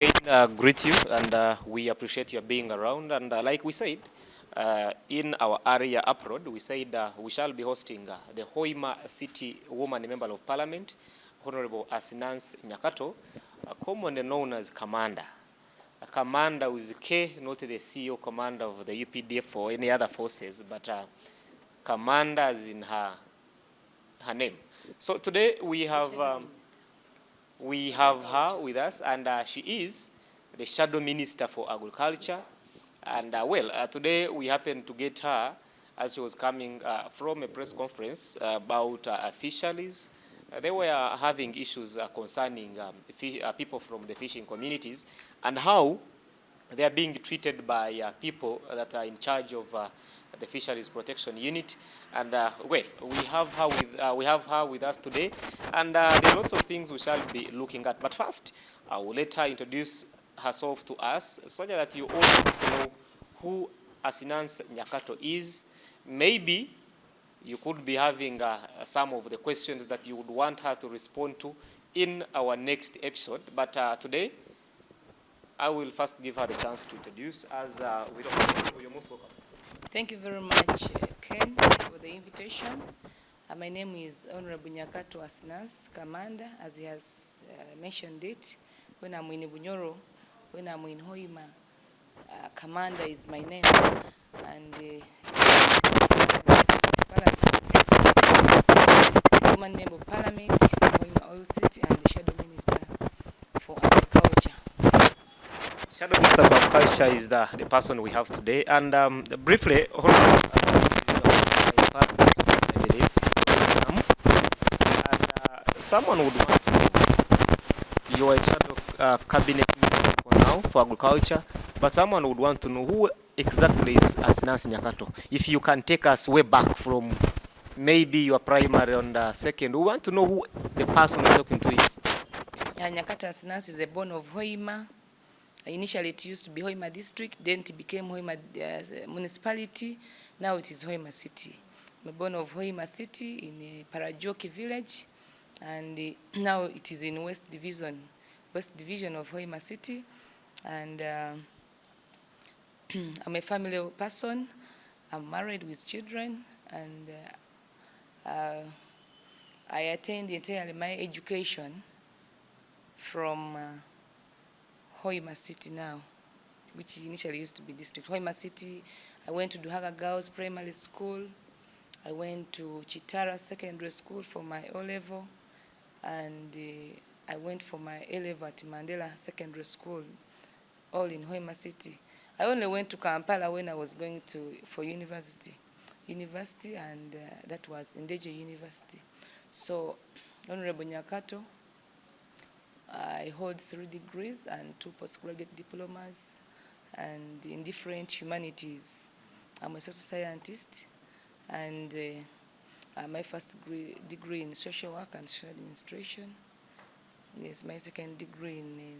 Greet you, and we appreciate your being around. And like we said, in our area abroad, we said we shall be hosting the Hoima City Woman Member of Parliament, Honorable Asinansi Nyakato, commonly known as Commander. A commander with K, not the CEO commander of the UPDF or any other forces, but commander as in her name. So today we have her with us, and she is the Shadow Minister for Agriculture. And today we happened to get her as she was coming from a press conference about fisheries. They were having issues concerning people from the fishing communities and how they are being treated by people that are in charge of the Fisheries Protection Unit. And we have her with us today, and there are lots of things we shall be looking at. But first, I will let her introduce herself to us so that you all get to know who Asinansi Nyakato is. Maybe you could be having some of the questions that you would want her to respond to in our next episode. But today, I will first give her the chance to introduce as you're most welcome. Thank you very much, Ken, for the invitation. My name is Honorable Nyakato Asinansi, Commander, as he has mentioned it. When I'm in Bunyoro, when I'm in Hoima, Commander is my name. And Woman Member of Parliament, Hoima Oil City, and the Shadow Minister for Agriculture. Shadow Minister for Agriculture is the person we have today. And briefly, I believe, and someone would want to know, you are a shadow cabinet minister for now for agriculture, but someone would want to know who exactly is Asinansi Nyakato. If you can take us way back from maybe your primary and second, we want to know who the person we're talking to is. Nyakato Asinansi is a born of Hoima. Initially, it used to be Hoima district, then it became Hoima municipality. Now it is Hoima city. I'm born of Hoima city in Parajoki village, and now it is in West Division of Hoima city. And I'm a family person. I'm married with children, and I attained entirely my education from Hoima City now, which initially used to be district. Hoima City, I went to Duhaga Girls Primary School. I went to Chitara Secondary School for my O-level, and I went for my A-level at Mandela Secondary School, all in Hoima City. I only went to Kampala when I was going for university, and that was Ndeje University. So, Honorable Nyakato, I hold 3 degrees and 2 postgraduate diplomas, and in different humanities. I'm a social scientist, and my first degree in social work and social administration. Yes, my second degree in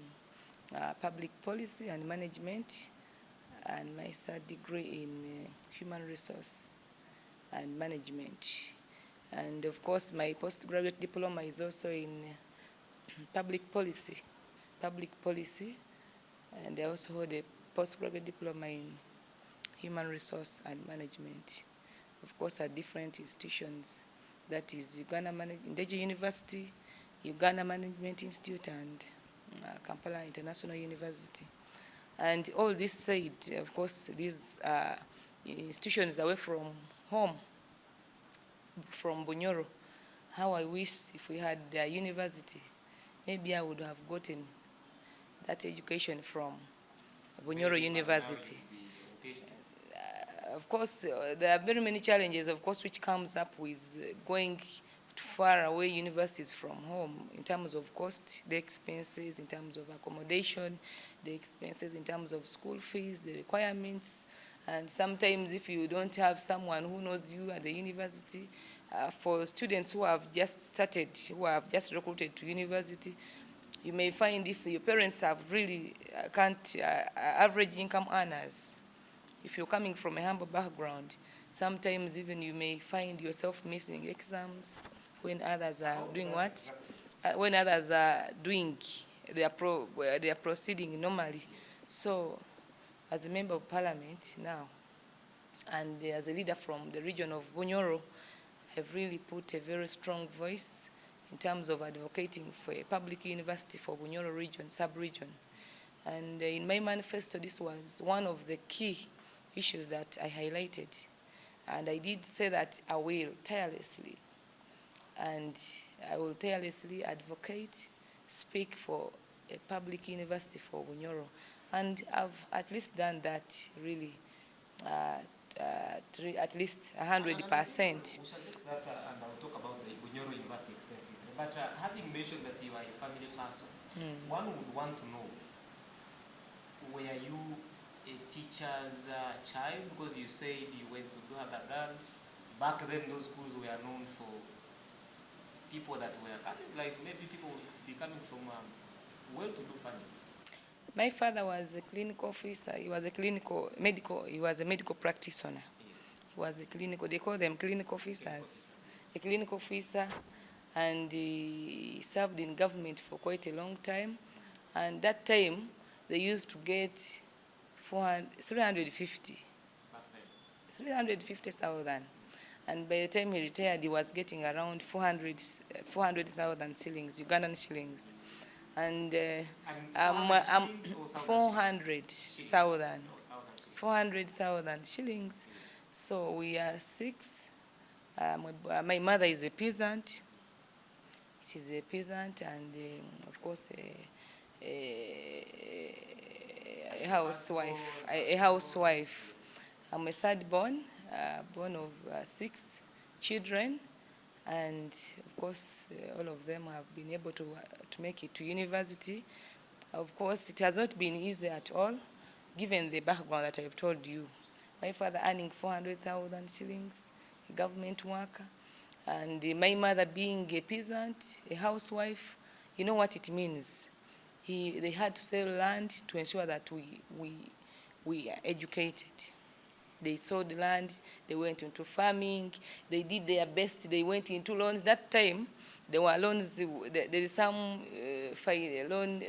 public policy and management, and my third degree in human resource and management. And of course, my postgraduate diploma is also in public policy, and I also hold a postgraduate diploma in human resource and management. Of course, at different institutions, that is Uganda Ndeje University, Uganda Management Institute, and Kampala International University. And all this said, of course, these institutions away from home, from Bunyoro. How I wish if we had a university. Maybe I would have gotten that education from Bunyoro University. Of course, there are very many challenges, of course, which comes up with going far away universities from home in terms of cost, the expenses, in terms of accommodation, the expenses in terms of school fees, the requirements. And sometimes if you don't have someone who knows you at the university, for students who have just started, who have just recruited to university, you may find if your parents have really average income earners, if you're coming from a humble background, sometimes even you may find yourself missing exams when others are doing what? When others are doing they are proceeding normally. So, as a member of parliament now, and as a leader from the region of Bunyoro, I've really put a very strong voice in terms of advocating for a public university for Bunyoro region, sub-region. And in my manifesto, this was one of the key issues that I highlighted. And I did say that I will tirelessly, and I will tirelessly advocate, speak for a public university for Bunyoro. And I've at least done that, really, at least 100%. We shall get that and I'll talk about the Bunyoro University extensively. But having mentioned that you are a family person, one would want to know, were you a teacher's child? Because you said you went to do other girls. Back then, those schools were known for people that were like maybe people would be coming from well-to-do families. My father was a clinical officer. He was a medical practitioner. He was a clinical, they call them clinical officers. A clinical officer, and he served in government for quite a long time. And that time, they used to get 350,000. And by the time he retired, he was getting around 400,000 shillings, Ugandan shillings. And 400,000 shillings. So we are 6. My mother is a peasant. She's a peasant, and of course a housewife. I'm a third born of 6 children, and of course all of them have been able to make it to university. Of course, it has not been easy at all, given the background that I've told you. My father earning 400,000 shillings, a government worker, and my mother being a peasant, a housewife. You know what it means. They had to sell land to ensure that we are educated. They sold land, they went into farming, they did their best, they went into loans. That time, there were loans, there is some loan,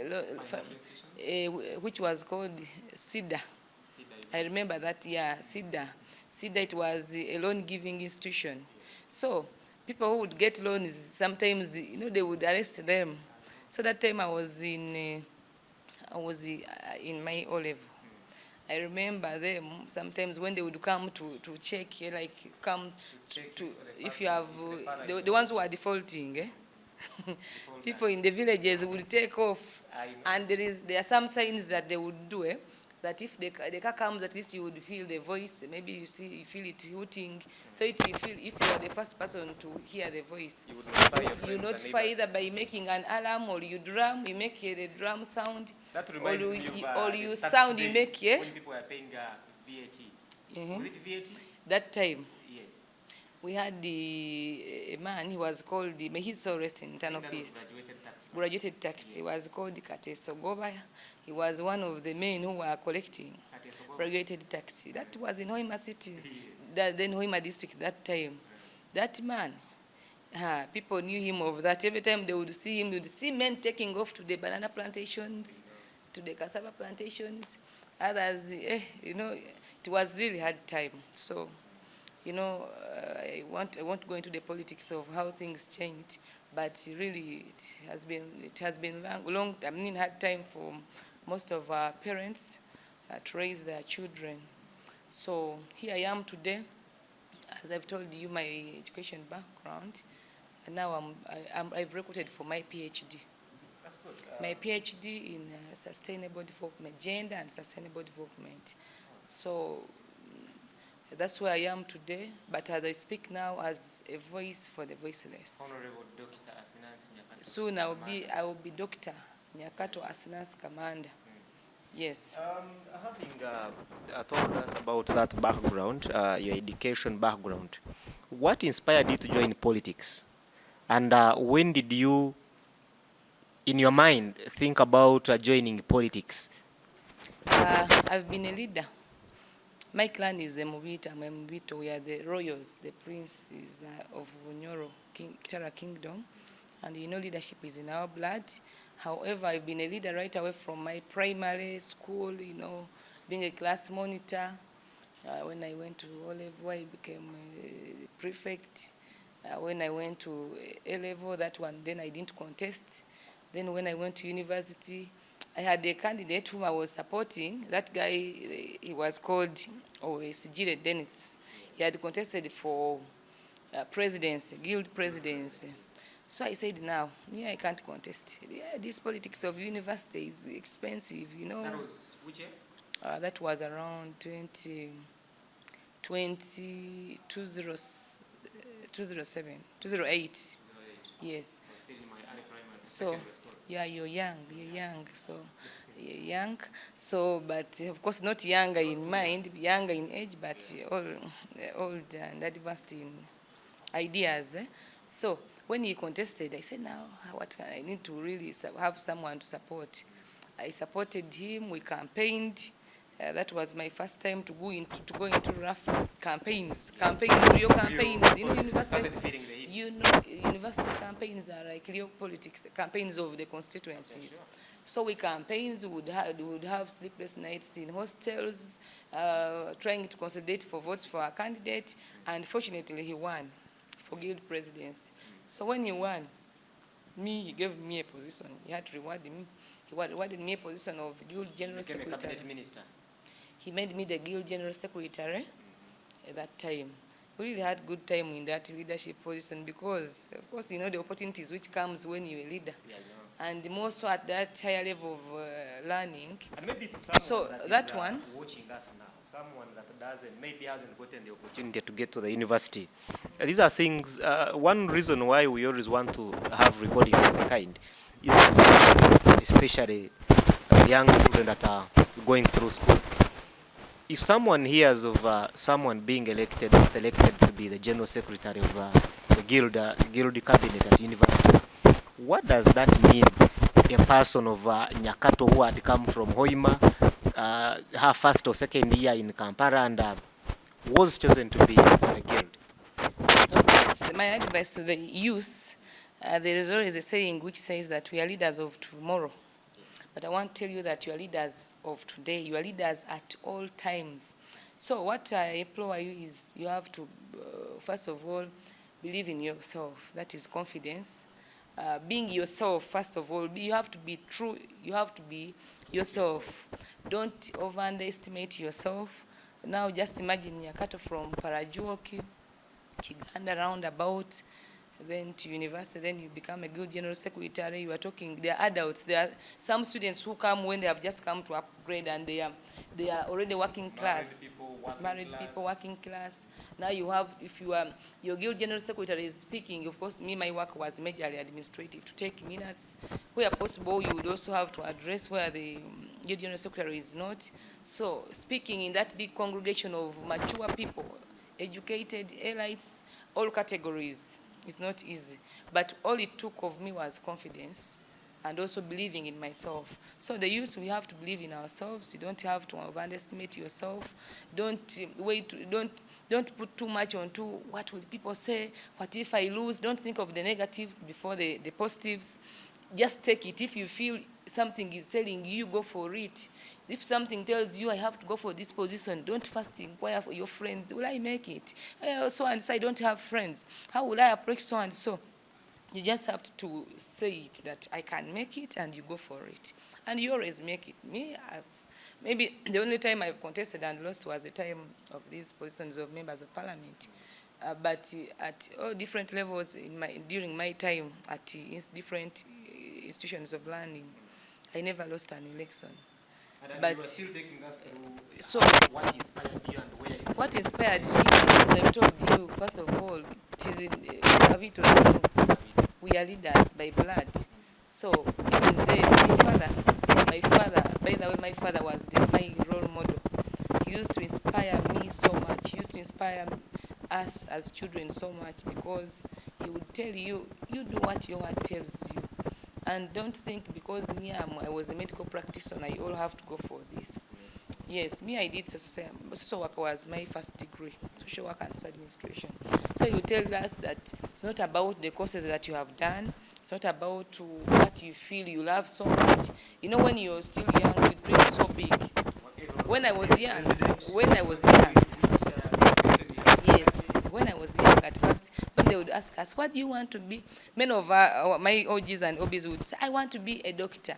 which was called SIDA. I remember that, yeah, SIDA. SIDA, it was a loan-giving institution. So, people who would get loans, sometimes, they would arrest them. So that time I was in my O-level. I remember them sometimes when they would come to check, if you have, the ones who are defaulting, people in the villages would take off, and there are some signs that they would do, that if the car comes, at least you would feel the voice. Maybe you feel it hooting. So if you are the first person to hear the voice, you notify either by making an alarm, or you make a drum sound. That reminds me of or you sound, you make, when people are paying VAT. Was it VAT? That time. Yes. We had a man, he was called, may his soul rest in eternal peace. Graduated tax. He was called Kateso Gobaya. He was one of the men who were collecting graduated tax. That was in Hoima City, then Hoima district that time. That man, people knew him of that. Every time they would see him, you would see men taking off to the banana plantations, to the cassava plantations. Others, it was really hard time. So, I won't go into the politics of how things changed, but really it has been long. Hard time for most of our parents to raise their children. So here I am today, as I've told you, my education background, and now I've recruited for my PhD. That's good. My PhD in sustainable development, gender and sustainable development. So that's where I am today, but as I speak now as a voice for the voiceless. Honorable Dr. Asinansi Nyakato. Soon I will be Dr. Nyakato Asinansi Commander. Yes. Having told us about that background, your education background, what inspired you to join politics? And when did you, in your mind, think about joining politics? I've been a leader. My clan is the Mubita. We are the royals, the princes of Bunyoro, Kitara Kingdom. And leadership is in our blood. However, I've been a leader right away from my primary school, you know, being a class monitor. When I went to O-level, I became a prefect. When I went to A-level, that one, then I didn't contest. Then when I went to university, I had a candidate whom I was supporting. That guy, he was called Sijire Dennis. He had contested for presidency, guild presidency. So I said, now, me, I can't contest. Yeah, this politics of university is expensive, you know. That was which year? That was around 2007, 2008. Yes. So, yeah, you're young, so you're young. So, but of course not younger in mind, younger in age, but old and advanced in ideas. So when he contested, I said, now, what can I need to really have someone to support? I supported him, we campaigned. That was my first time to go into rough campaigns, real campaigns. You know, university campaigns are like real politics, campaigns of the constituencies. So we campaigns would have sleepless nights in hostels, trying to consolidate for votes for our candidate, and fortunately he won for guild presidency. So when he won, he gave me a position. He had to reward me. He awarded me a position of guild general secretary. Cabinet minister. He made me the guild general secretary at that time. We really had good time in that leadership position because, of course, you know the opportunities which comes when you're a leader. Yeah, and more so at that higher level of learning. And maybe to someone So that that is, one, watching us now, someone that maybe hasn't gotten the opportunity to get to the university. These are things, one reason why we always want to have recording of the kind is that especially young children that are going through school. If someone hears of someone being elected or selected to be the general secretary of the guild cabinet at university, what does that mean? A person of Nyakato who had come from Hoima, her first or second year in Kampala, and was chosen to be the guild. Of course, my advice to the youth, there is always a saying which says that we are leaders of tomorrow. But I want to tell you that you are leaders of today. You are leaders at all times. So what I implore you is you have to, first of all, believe in yourself. That is confidence. Being yourself, first of all. You have to be true. You have to be yourself. Don't underestimate yourself. Now just imagine Nyakato from Parajuoki, Kiganda roundabout, then to university, then you become a good general secretary. You are talking, they are adults. There are some students who come when they have just come to upgrade and they are already working class. Married people, working class. Now you have, if you are, your guild general secretary is speaking, of course, my work was majorly administrative, to take minutes. Where possible, you would also have to address where the guild general secretary is not. So speaking in that big congregation of mature people, educated, elites, all categories, it's not easy. But all it took of me was confidence and also believing in myself. So the youth, we have to believe in ourselves. You don't have to underestimate yourself. Don't put too much onto what will people say, what if I lose. Don't think of the negatives before the positives. Just take it. If you feel something is telling you, go for it. If something tells you I have to go for this position, don't first inquire for your friends. Will I make it? So and so I don't have friends. How will I approach so and so? You just have to say it that I can make it, and you go for it. And you always make it. Me, maybe the only time I've contested and lost was the time of these positions of members of parliament. But at all different levels during my time at different institutions of learning, I never lost an election. But you are still taking us through so what inspired you and where you what inspired me, as I've told you, first of all, it is we are leaders by blood. So even then, my father, by the way, my father was my role model. He used to inspire me so much. He used to inspire us as children so much, because he would tell you, you do what your heart tells you. And don't think because I was a medical practitioner, you all have to go for this. Yes, me I did social work was my first degree, social work and social administration. So you tell us that it's not about the courses that you have done, it's not about what you feel you love so much. You know, when you're still young, you dream so big. When I was young, when I was young, yes, when I was young at first, when they would ask us, what do you want to be? Many of my OGs and OBs would say, I want to be a doctor.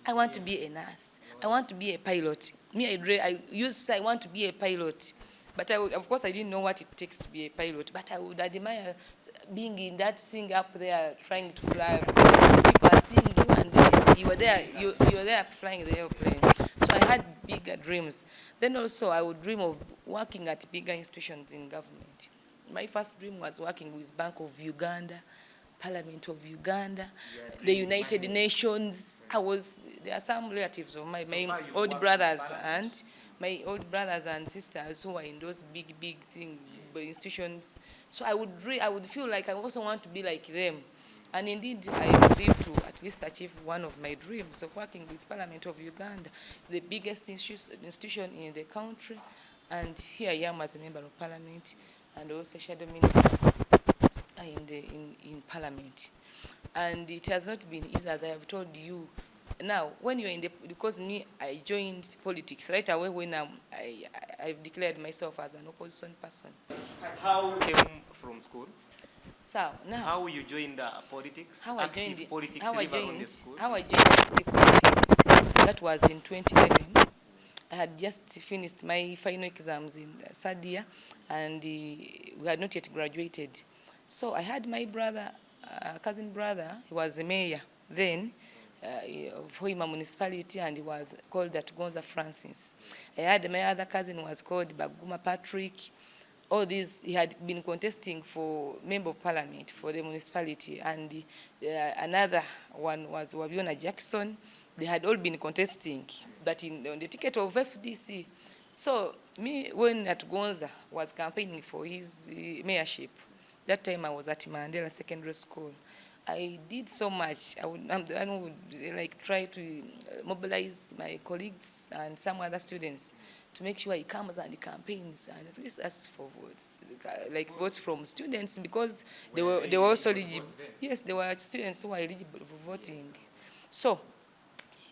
I want to be a nurse. I want to be a pilot. Me, I used to say I want to be a pilot. But of course, I didn't know what it takes to be a pilot. But I would admire being in that thing up there, trying to fly. People are seeing you, and you were there. You were there flying the airplane. So I had bigger dreams. Then also, I would dream of working at bigger institutions in government. My first dream was working with Bank of Uganda, Parliament of Uganda, the United Nations. There are some relatives of my old brothers and my old brothers and sisters who are in those big thing institutions. So I would feel like I also want to be like them. And indeed, I believe to at least achieve one of my dreams of working with Parliament of Uganda, the biggest institution in the country. And here I am as a member of Parliament and also shadow minister in Parliament. And it has not been easy, as I have told you. Now, when you're because me, I joined politics right away when I've declared myself as an opposition person. How came from school? So now, How you joined politics? how I joined Active politics how I even on the joined school? how I joined active politics. That was in 2011. I had just finished my final exams in third year, and we had not yet graduated. So I had my brother, cousin brother. He was a mayor then of Hoima municipality, and he was called that Gonza Francis. I had my other cousin who was called Baguma Patrick. All these, he had been contesting for member of parliament for the municipality, and another one was Wabiona Jackson. They had all been contesting, but on the ticket of FDC. So me, when at Gonza was campaigning for his mayorship, that time I was at Mandela Secondary School. I did so much. I would like try to mobilize my colleagues and some other students to make sure he comes and he campaigns and at least ask for votes, like votes from students, because they were also eligible. Yes, there were students who were eligible for voting. So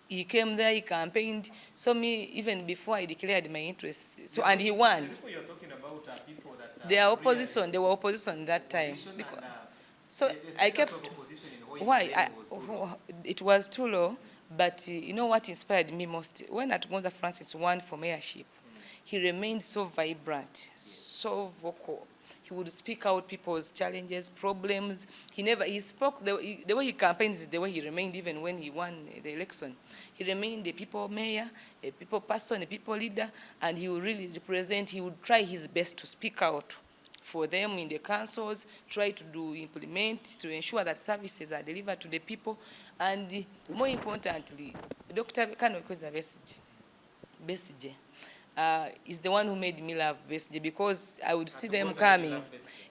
he came there, he campaigned. So me, even before I declared my interest, so and he won. The people you're talking about are people that They are opposition. They were opposition that time. Because, so I kept. Why? It was too low, but you know what inspired me most? When at Gonza Francis won for mayorship, he remained so vibrant, so vocal. He would speak out people's challenges, problems. He spoke, the way he campaigns is the way he remained even when he won the election. He remained a people mayor, a people person, a people leader, and he would really represent, he would try his best to speak out for them in the councils, try to implement, to ensure that services are delivered to the people, and more importantly, Dr. Kano Besigye is the one who made me love Besigye, because I would see them coming.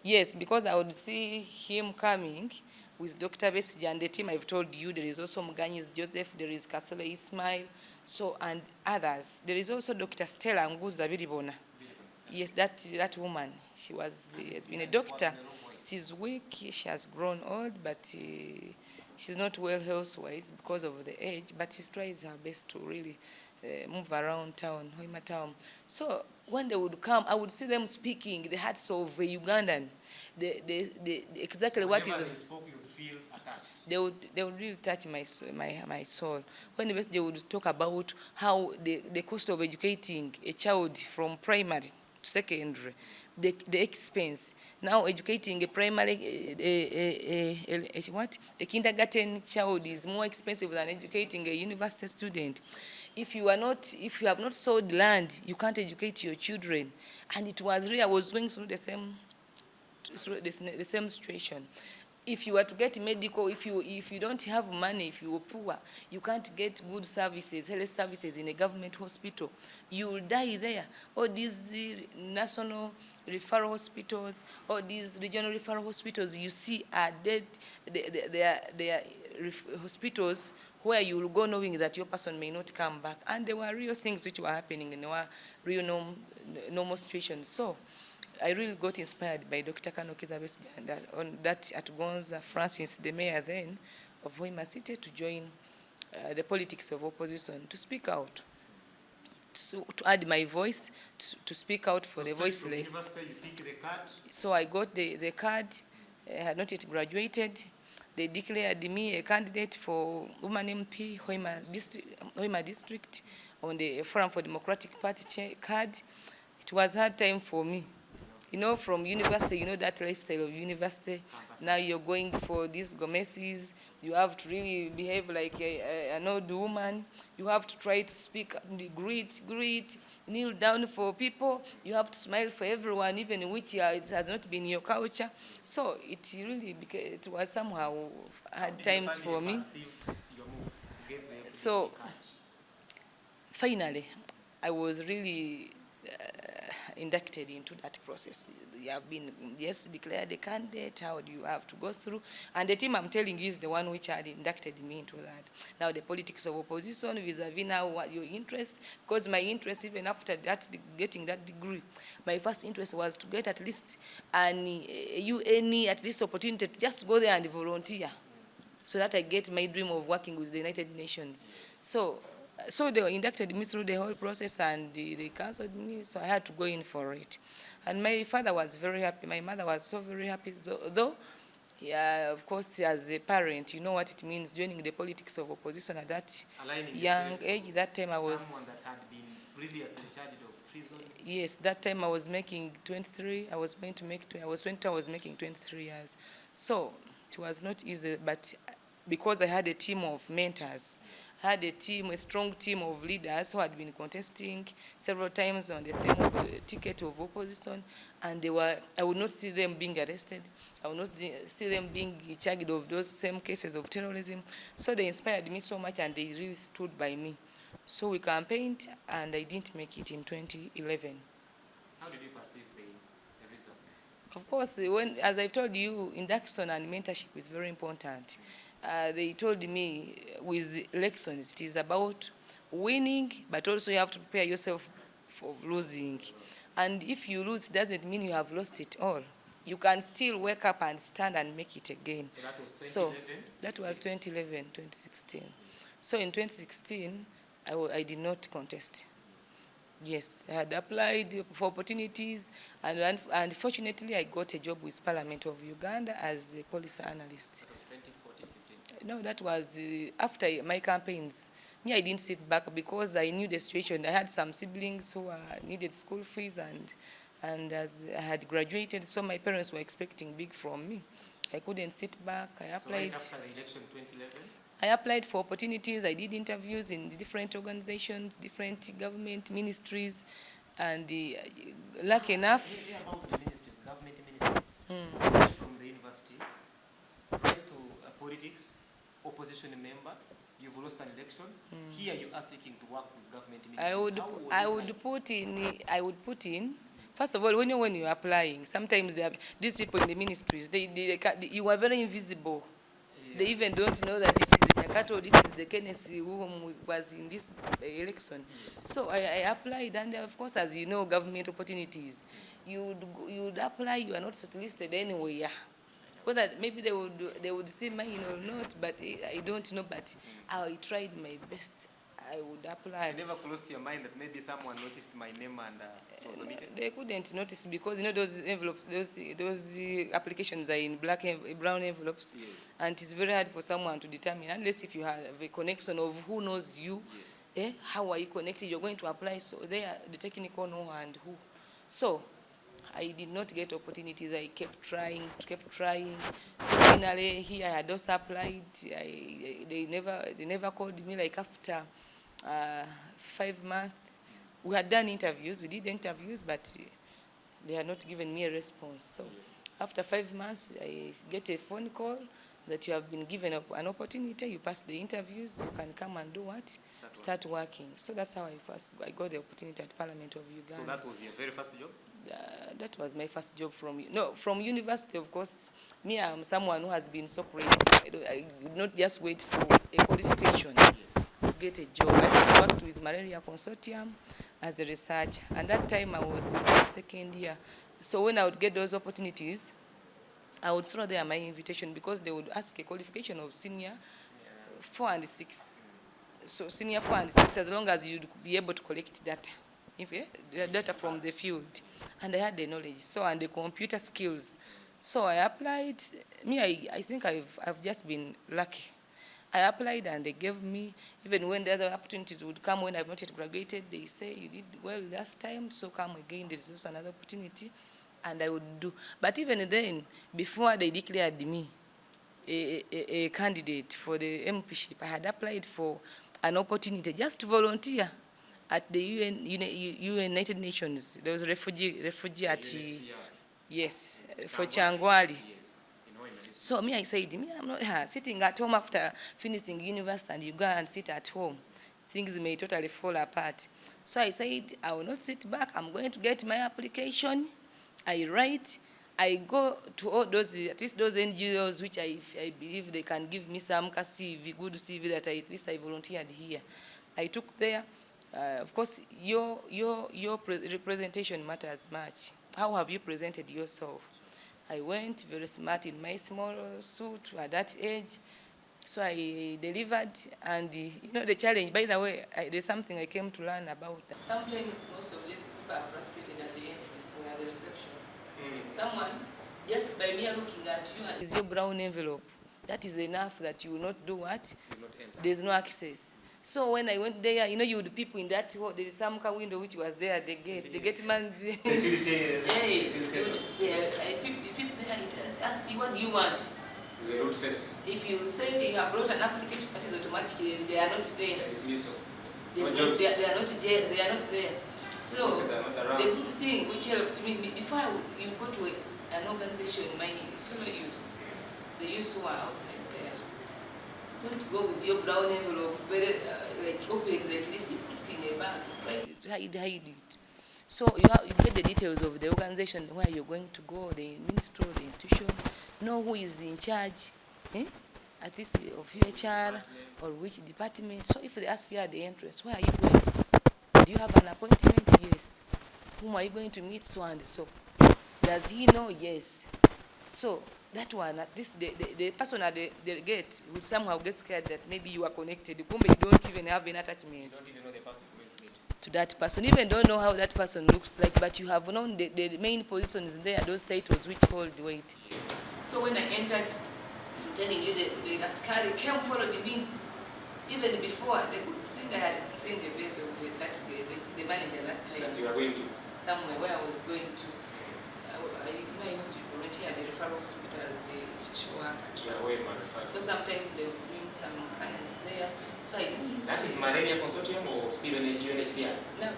Yes, because I would see him coming with Dr. Besigye and the team I've told you. There is also Muganyis Joseph, there is Kasole Ismail, so, and others. There is also Dr. Stella Nguza Biribona. Yes, that woman, she has been a doctor. She's weak, she has grown old, but she's not well health-wise because of the age, but she tries her best to really move around town, Hoima town. So when they would come, I would see them speaking the hearts of a Ugandan. Exactly what is. They spoke, you would feel attached. They would really touch my soul. When they would talk about how the cost of educating a child from primary to secondary, the expense. Now educating a primary, a kindergarten child is more expensive than educating a university student. If you have not sold land, you can't educate your children. And it was really, I was going through the same situation. If you were to get medical, if you don't have money, if you are poor, you can't get good services, health services in a government hospital. You will die there. All these national referral hospitals, all these regional referral hospitals you see are dead. They are hospitals where you will go knowing that your person may not come back. And there were real things which were happening, and there were real normal situations. So I really got inspired by Dr. Kano Kizabesi on that at Gonza Francis, the mayor then of Hoima City, to join the politics of opposition, to speak out, to add my voice, to speak out for the voiceless. You pick the card. So I got the card. I had not yet graduated. They declared me a candidate for Woman MP Hoima District on the Forum for Democratic Party card. It was a hard time for me. You know, from university, you know that lifestyle of university. Now you're going for these gomeses. You have to really behave like an old woman. You have to try to speak, greet, kneel down for people. You have to smile for everyone, even in which it has not been your culture. So it really it was somehow hard times for me. So finally, I was really inducted into that process. You have been, yes, declared a candidate. How do you have to go through? And the team I'm telling you is the one which had inducted me into that. Now the politics of opposition vis-a-vis now what your interests, because my interest even after that, getting that degree, my first interest was to get at least any at least opportunity to just go there and volunteer, so that I get my dream of working with the United Nations. So they inducted me through the whole process, and they cancelled me, so I had to go in for it. And my father was very happy. My mother was so very happy, though, yeah, of course, as a parent, you know what it means joining the politics of opposition at that young age. That time I was... Someone that had been previously charged of treason? Yes, that time I was making 23. I was going to make... I was 20, I was making 23 years. So it was not easy, but because I had a team of mentors, had a strong team of leaders who had been contesting several times on the same ticket of opposition, and I would not see them being arrested. I would not see them being charged of those same cases of terrorism. So they inspired me so much, and they really stood by me. So we campaigned, and I didn't make it in 2011. How did you perceive the result? Of course, as I've told you, induction and mentorship is very important. They told me with elections, it is about winning, but also you have to prepare yourself for losing. And if you lose, it doesn't mean you have lost it all. You can still wake up and stand and make it again. So that was 2011? That was 2011, 2016. So in 2016, I did not contest. Yes, I had applied for opportunities, and fortunately I got a job with Parliament of Uganda as a policy analyst. That was 2014, 15? No, that was after my campaigns. Me, I didn't sit back because I knew the situation. I had some siblings who needed school fees, and as I had graduated, so my parents were expecting big from me. I couldn't sit back. I applied. So right after the election 2011? I applied for opportunities. I did interviews in different organizations, different government ministries, and lucky enough... About the ministries, government ministries, from the university, right to politics, opposition member, you've lost an election. Here you are seeking to work with government ministries. I would put in. First of all, when you're applying, sometimes these people in the ministries, you are very invisible. Yeah. They even don't know that this is Nyakato, this is the Kenneth who was in this election. Yes. So I applied, and of course, as you know, government opportunities, you'd apply, you are not shortlisted anywhere. Whether maybe they would see mine or not, but I don't know. But I tried my best. I would apply. I never closed your mind that maybe someone noticed my name and was omitted? They couldn't notice because, you know, those envelopes, those applications are in brown envelopes. Yes. And it's very hard for someone to determine, unless if you have a connection of who knows you. Yes. How are you connected? You're going to apply, so they are the technical know and who. So I did not get opportunities. I kept trying. So finally, here I had also applied. They never called me. Like after 5 months, we had done interviews. We did interviews, but they had not given me a response. So after 5 months, I get a phone call that you have been given an opportunity. You passed the interviews. You can come and do what? Start working. So that's how I got the opportunity at Parliament of Uganda. So that was your very first job? that was my first job from university. Of course, me, I'm someone who has been so creative. I would not just wait for a qualification to get a job. I first worked with Malaria Consortium as a researcher, and that time I was in my second year. So when I would get those opportunities, I would throw there my invitation, because they would ask a qualification of senior 4 and 6. So senior 4 and 6, as long as you'd be able to collect data, data from the field. And I had the knowledge, so, and the computer skills. So I applied. I think I've just been lucky. I applied and they gave me, even when the other opportunities would come when I've not yet graduated, they say, you did well last time, so come again, there's also another opportunity, and I would do. But even then, before they declared me a candidate for the MPship, I had applied for an opportunity just to volunteer at the UN United Nations. There was a refugee at, yes, for Changwali. So I said, I'm not sitting at home after finishing university, and you go and sit at home. Things may totally fall apart. So I said, I will not sit back. I'm going to get my application. I write. I go to all those, at least those NGOs which I believe they can give me some CV, good CV that at least I volunteered here. I took there. Of course, your representation matters much. How have you presented yourself? I went very smart in my small suit at that age. So I delivered, and the challenge, by the way, there's something I came to learn about. Sometimes most of these people are frustrated at the entrance or at the reception. Someone, just by mere looking at you, is your brown envelope. That is enough that you will not do what? There's no access. So when I went there, you would people in that hall, there is some car window which was there at the gate. The gate man, people there, it ask you, what do you want? They don't face. If you say you have brought an application, that is automatically, they are not there. Dismissal. They are not there. So the good thing which helped me, before you go to an organization, my fellow youth, the youths who are outside there, don't go with your brown envelope, very like open like this. You put it in a bag, try to hide it. So you get the details of the organization where you're going to go, the ministry, the institution, know who is in charge, at least of UHR or which department. So if they ask you at the entrance, where are you going? Do you have an appointment? Yes. Whom are you going to meet? So and so. Does he know? Yes. So that one, at least the person at the gate would somehow get scared that maybe you are connected. You don't even have an attachment. You don't even know the person you're going to meet. To that person. Even don't know how that person looks like, but you have known the main positions there, those titles which hold weight. Yes. So when I entered, I'm telling you, the askari came followed me. Even before, they could think I had seen the face of the manager that time. That you are going to? Somewhere where I was going to. I used to volunteer at the referral hospital as a social worker. So sometimes they would bring some clients there. So I knew his That face. is Malaria Consortium or still UNHCR? No,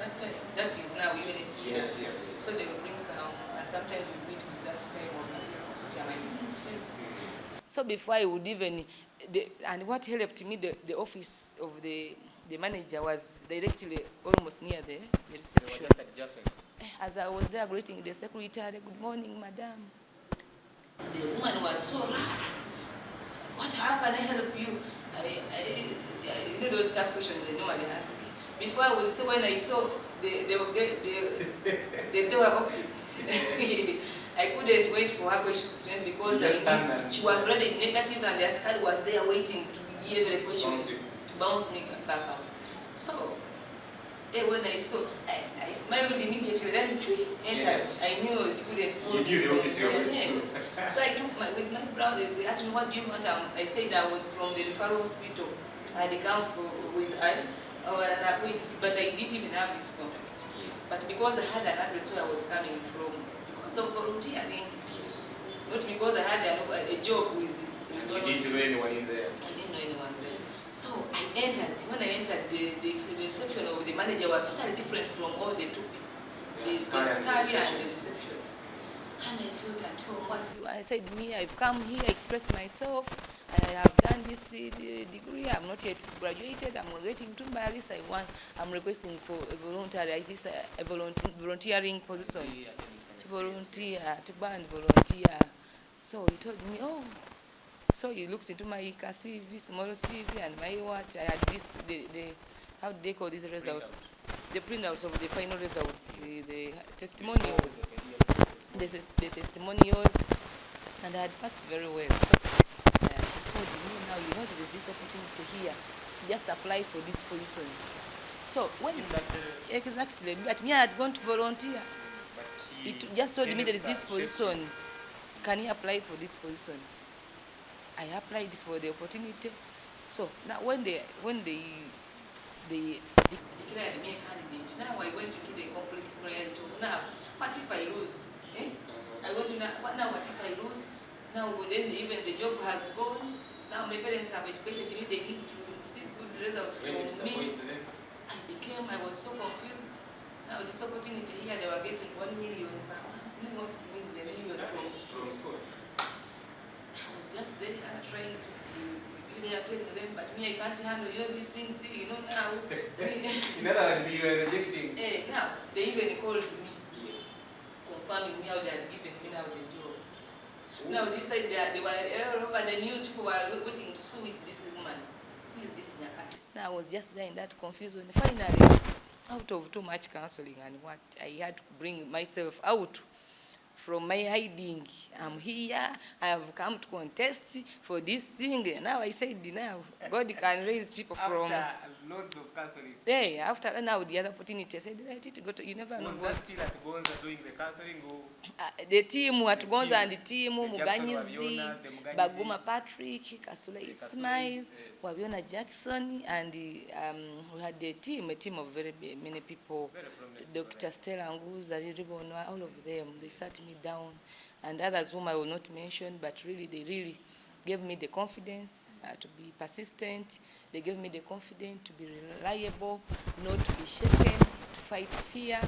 that is now UNHCR. UNHCR, yes. So they would bring some, and sometimes we meet with that time of Malaria Consortium. I knew his face. So before I would even, and what helped me, the office of the manager was directly almost near the reception. As I was there greeting the secretary, good morning, madam. The woman was so rough. How can I help you? I know those tough questions they normally ask. Before I would say, when I saw the door open, I couldn't wait for her question because she was already negative, and the askari was there waiting to hear every question to bounce me back out. So when I saw, I smiled immediately. Then entered. I knew she couldn't hold. You knew the office you were going to. So I took with my brother. They asked me, what do you want? I said I was from the referral hospital. I had come with an appointment, but I didn't even have his contact. Yes. But because I had an address where I was coming from, because of volunteering. Yes. Not because I had a job with. You didn't know anyone in there. I didn't know anyone there. So I entered. When I entered, the reception of the manager was totally different from all the two people. The scaria and the receptionist. And I felt at home. I said, I've come here, expressed myself. I have done this degree. I'm not yet graduated. I'm graduating too, but at least I'm requesting for a voluntary, at least a volunteering position. volunteer, to go and volunteer. So he told me, oh, so he looks into my CV, small CV, and my what, I had this, how do they call these results? The printouts of the final results, the testimonials, the testimonials, and I had passed very well. So he told me, now you know there is this opportunity here, just apply for this position. So when, exactly, but me I had gone to volunteer. It just told me there is this position, can you apply for this position? I applied for the opportunity. So now when they declared me a candidate, now I went into the conflict reality. Now, what if I lose? I want to know, now what if I lose? Now then even the job has gone. Now my parents have educated me, they need to see good results from me. I was so confused. Now this opportunity here, they were getting 1 million. I was not what it means, a million from school. I was just there trying to be there telling them, but me I can't handle, these things, now. In other words, you were rejecting. Now, they even called me, confirming me how they had given me now the job. Ooh. Now this side they were all over the news, people were waiting to see who is this woman, who is this Nyakato. Now I was just there in that confusion. Finally, out of too much counseling and what, I had to bring myself out from my hiding. I'm here, I have come to contest for this thing. Now I said, now God can raise people from... After loads of counseling. Yeah, after now the other opportunity, I said, you never know. Was that still at Gonza doing the counseling? Or? The team at Gonza and the team, Muganyizi, Baguma Patrick, Kasula Ismail, Wabiona Jackson, and we had a team of very many people. Dr. Stella Nguza, all of them, they sat me down, and others whom I will not mention, but really, they really gave me the confidence to be persistent. They gave me the confidence to be reliable, not to be shaken, to fight fear.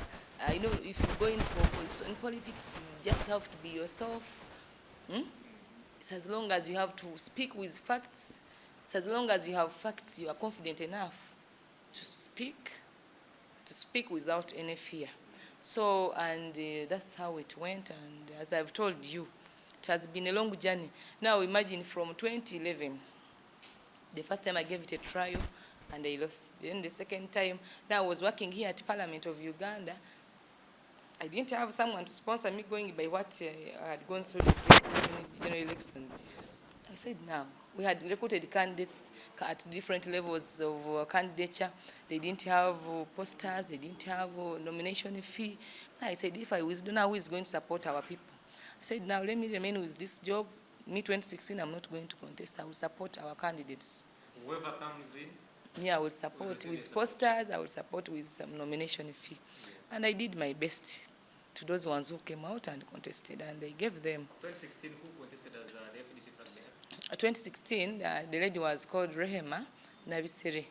If you're going in politics, you just have to be yourself. It's as long as you have to speak with facts. It's as long as you have facts, you are confident enough to speak without any fear. So, and that's how it went. And as I've told you, it has been a long journey. Now imagine from 2011, the first time I gave it a trial and I lost. Then the second time, now I was working here at Parliament of Uganda. I didn't have someone to sponsor me going by what I had gone through the general elections. I said, now, we had recruited candidates at different levels of candidature. They didn't have posters, they didn't have nomination fee. I said, if I withdraw now, who is going to support our people? I said, now let me remain with this job. Me 2016, I'm not going to contest. I will support our candidates. Whoever comes in? Yeah, I will support with posters, I will support with some nomination fee. Yes. And I did my best to those ones who came out and contested, and I gave them. 2016, who contested as the FDC flag bearer? 2016, the lady was called Rehema Nabisere.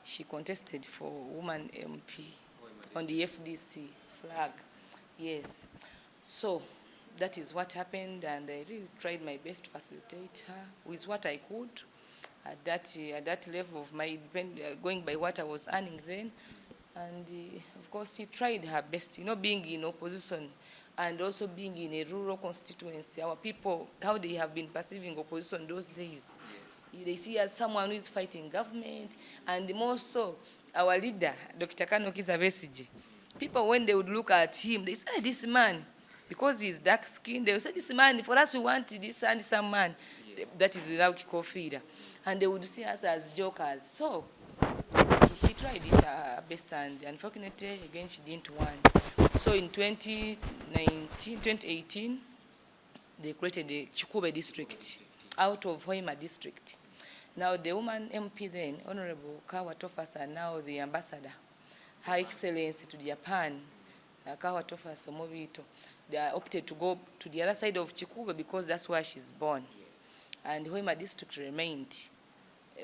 She contested for woman MP on the FDC flag. Yes. So that is what happened, and I really tried my best to facilitate her with what I could at that level of my going by what I was earning then. And of course, she tried her best, being in opposition and also being in a rural constituency. Our people, how they have been perceiving opposition those days. They see as someone who is fighting government, and more so, our leader, Dr. Kano Kizza Besigye. People, when they would look at him, they say, this man, because he's dark skinned, they would say, this man, for us we want this and some man. That is Lauki Kofida. And they would see us as jokers. So, she tried it her best, and unfortunately, again, she didn't win. So in 2018, they created the Chikube district out of Hoima district. Now the woman MP then, Honorable Kawa Tofasa, now the ambassador, Her Excellency to Japan, Kawa Tofasa Mobito, they opted to go to the other side of Chikube because that's where she's born. Yes. And Hoima district remained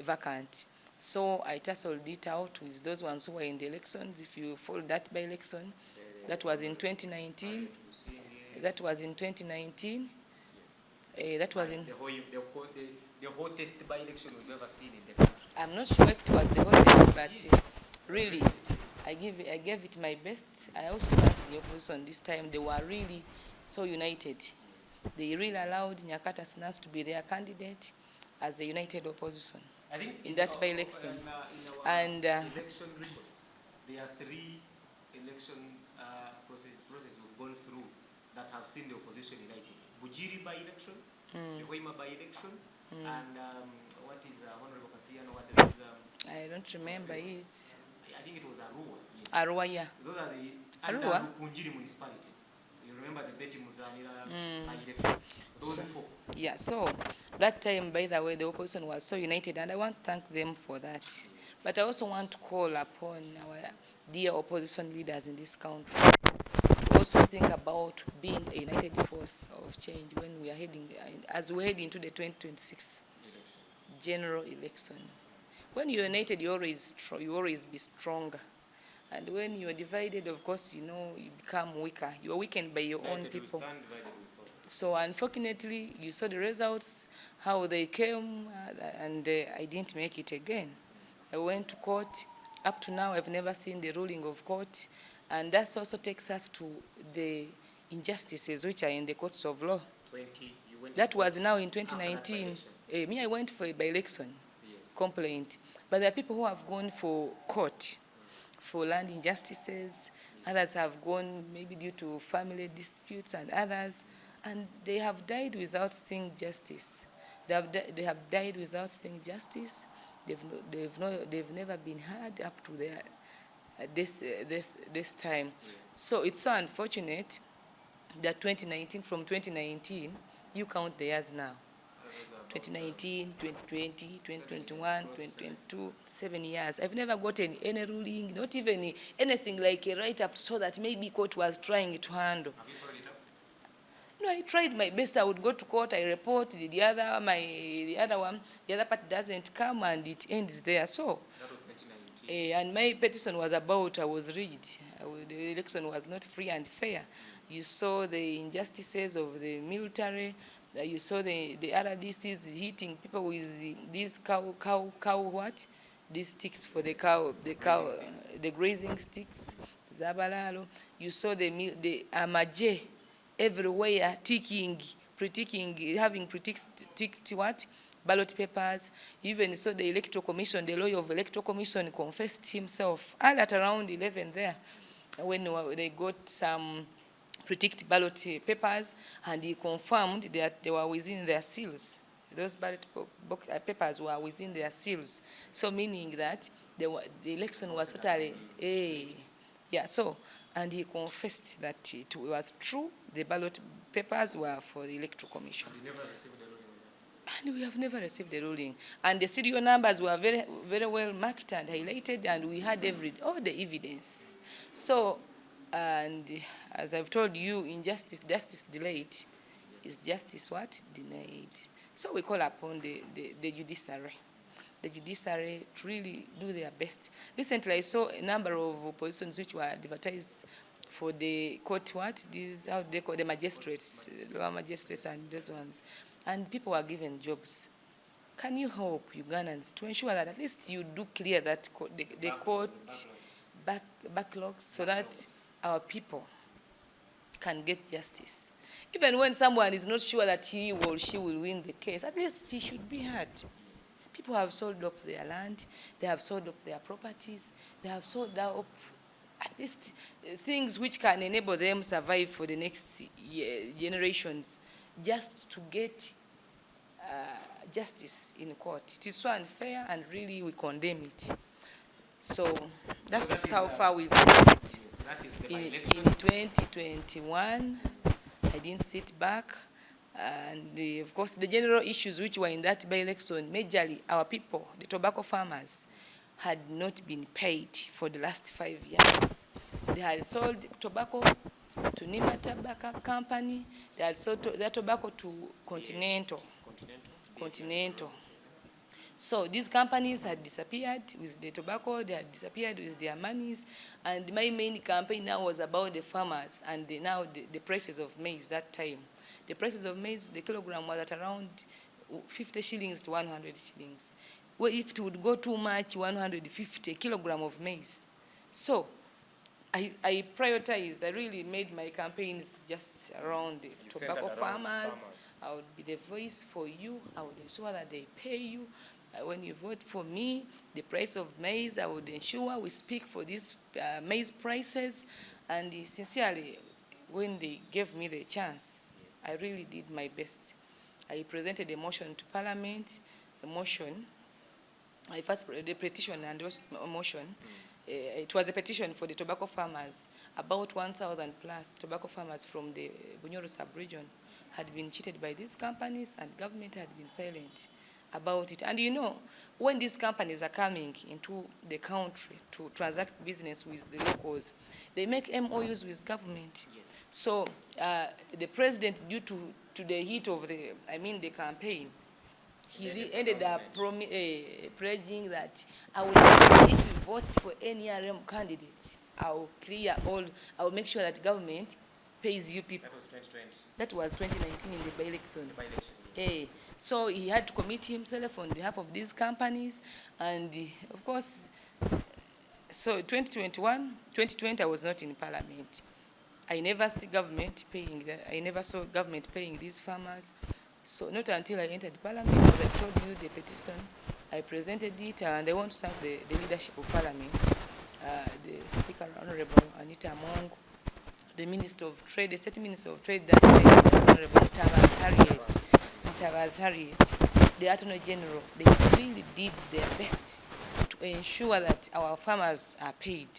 vacant. So I tussled it out with those ones who were in the elections. If you follow that by election, that was in 2019. That was in 2019. That was in the hottest by election we've ever seen in the country. I'm not sure if it was the hottest, but really, I gave it my best. I also thank the opposition this time. They were really so united. They really allowed Nyakato Asinansi to be their candidate as a united opposition. I think in that by-election. In our And election records, there are 3 election process we've gone through that have seen the opposition united. Bujiri by-election, the Hoima by-election, and what is Honorable Kasiano, what there is... I don't remember it. I think it was Arua. Yes. Arua, yeah. Those are the... Arua? And Kunjiri municipality. You remember the Betty Muzanira by-election? Those 4. Yeah, so that time, by the way, the opposition was so united, and I want to thank them for that. But I also want to call upon our dear opposition leaders in this country to also think about being a united force of change when we are heading, as we head into the 2026 general election. When you're united, you always be stronger. And when you are divided, of course, you become weaker. You are weakened by your own people. So unfortunately, you saw the results, how they came, and I didn't make it again. I went to court. Up to now, I've never seen the ruling of court. And that also takes us to the injustices which are in the courts of law. That was now in 2019. Me, I went for a by-election complaint. But there are people who have gone for court for land injustices. Others have gone maybe due to family disputes and others. And they have died without seeing justice. They have died without seeing justice. They've never been heard up to this time. So it's so unfortunate that from 2019, you count the years now. 2019, 2020, 2021, 2022, 7 years. I've never gotten any ruling, not even anything like a write-up so that maybe court was trying to handle. No, I tried my best. I would go to court, I report, the other part doesn't come, and it ends there. So, that was 2019. And my petition was about, I was rigged. The election was not free and fair. You saw the injustices of the military. You saw the RDCs hitting people with these what? These sticks for the grazing sticks. Zabalalo. You saw the amaje everywhere, having ticked what? Ballot papers. Even so the Electoral Commission, the lawyer of the Electoral Commission confessed himself, all at around 11 there, when they got some pre-ticked ballot papers, and he confirmed that they were within their seals. Those ballot papers were within their seals. So meaning that the election was totally, yeah, so, and he confessed that it was true, the ballot papers were for the Electoral Commission. And you never received the ruling on that? And we have never received a ruling. And the serial numbers were very, very well marked and highlighted, and we had all the evidence. So, and as I've told you, justice delayed is justice what? Denied. So we call upon the judiciary. The judiciary to really do their best. Recently, I saw a number of oppositions which were advertised for the court, what? These, how they call the magistrates, lower magistrates and those ones. And people were given jobs. Can you help Ugandans to ensure that at least you do clear that the court backlogs so that our people can get justice? Even when someone is not sure that he or she will win the case, at least he should be heard. People have sold up their land, they have sold up their properties, they have sold up at least things which can enable them survive for the next generations, just to get justice in court. It is so unfair, and really we condemn it. So that's how far we've come. In 2021, I didn't sit back. And of course, the general issues which were in that by-election, majorly our people, the tobacco farmers, had not been paid for the last 5 years. They had sold tobacco to Nima Tobacco Company. They had sold their tobacco to Continental. So these companies had disappeared with the tobacco, they had disappeared with their monies, and my main campaign now was about the farmers and now the prices of maize that time. The prices of maize, the kilogram was at around 50 shillings to 100 shillings. Well, if it would go too much, 150 kilogram of maize. So I prioritized, I really made my campaigns just around the tobacco farmers. I would be the voice for you. I would ensure that they pay you. When you vote for me, the price of maize, I would ensure we speak for these maize prices. And sincerely, when they gave me the chance, I really did my best. I presented a motion to Parliament, a motion. I first the petition and also a motion. It was a petition for the tobacco farmers. About 1,000 plus tobacco farmers from the Bunyoro sub-region had been cheated by these companies, and government had been silent about it. And you know, when these companies are coming into the country to transact business with the locals, they make MOUs with government. Yes. So the president, due to the heat of the campaign, he ended up pledging that if you vote for NRM candidates, I'll make sure that government pays you people. That was 2020. That was 2019 in the by-election. Yes. So he had to commit himself on behalf of these companies, and of course, so 2020 I was not in Parliament. I never saw government paying these farmers. So not until I entered Parliament, as I told you, the petition, I presented it, and I want to thank the leadership of Parliament, the Speaker, Honorable Anita Among, the Minister of Trade, the State Minister of Trade, that Honorable Tavaz Harriet, the Attorney General. They really did their best to ensure that our farmers are paid.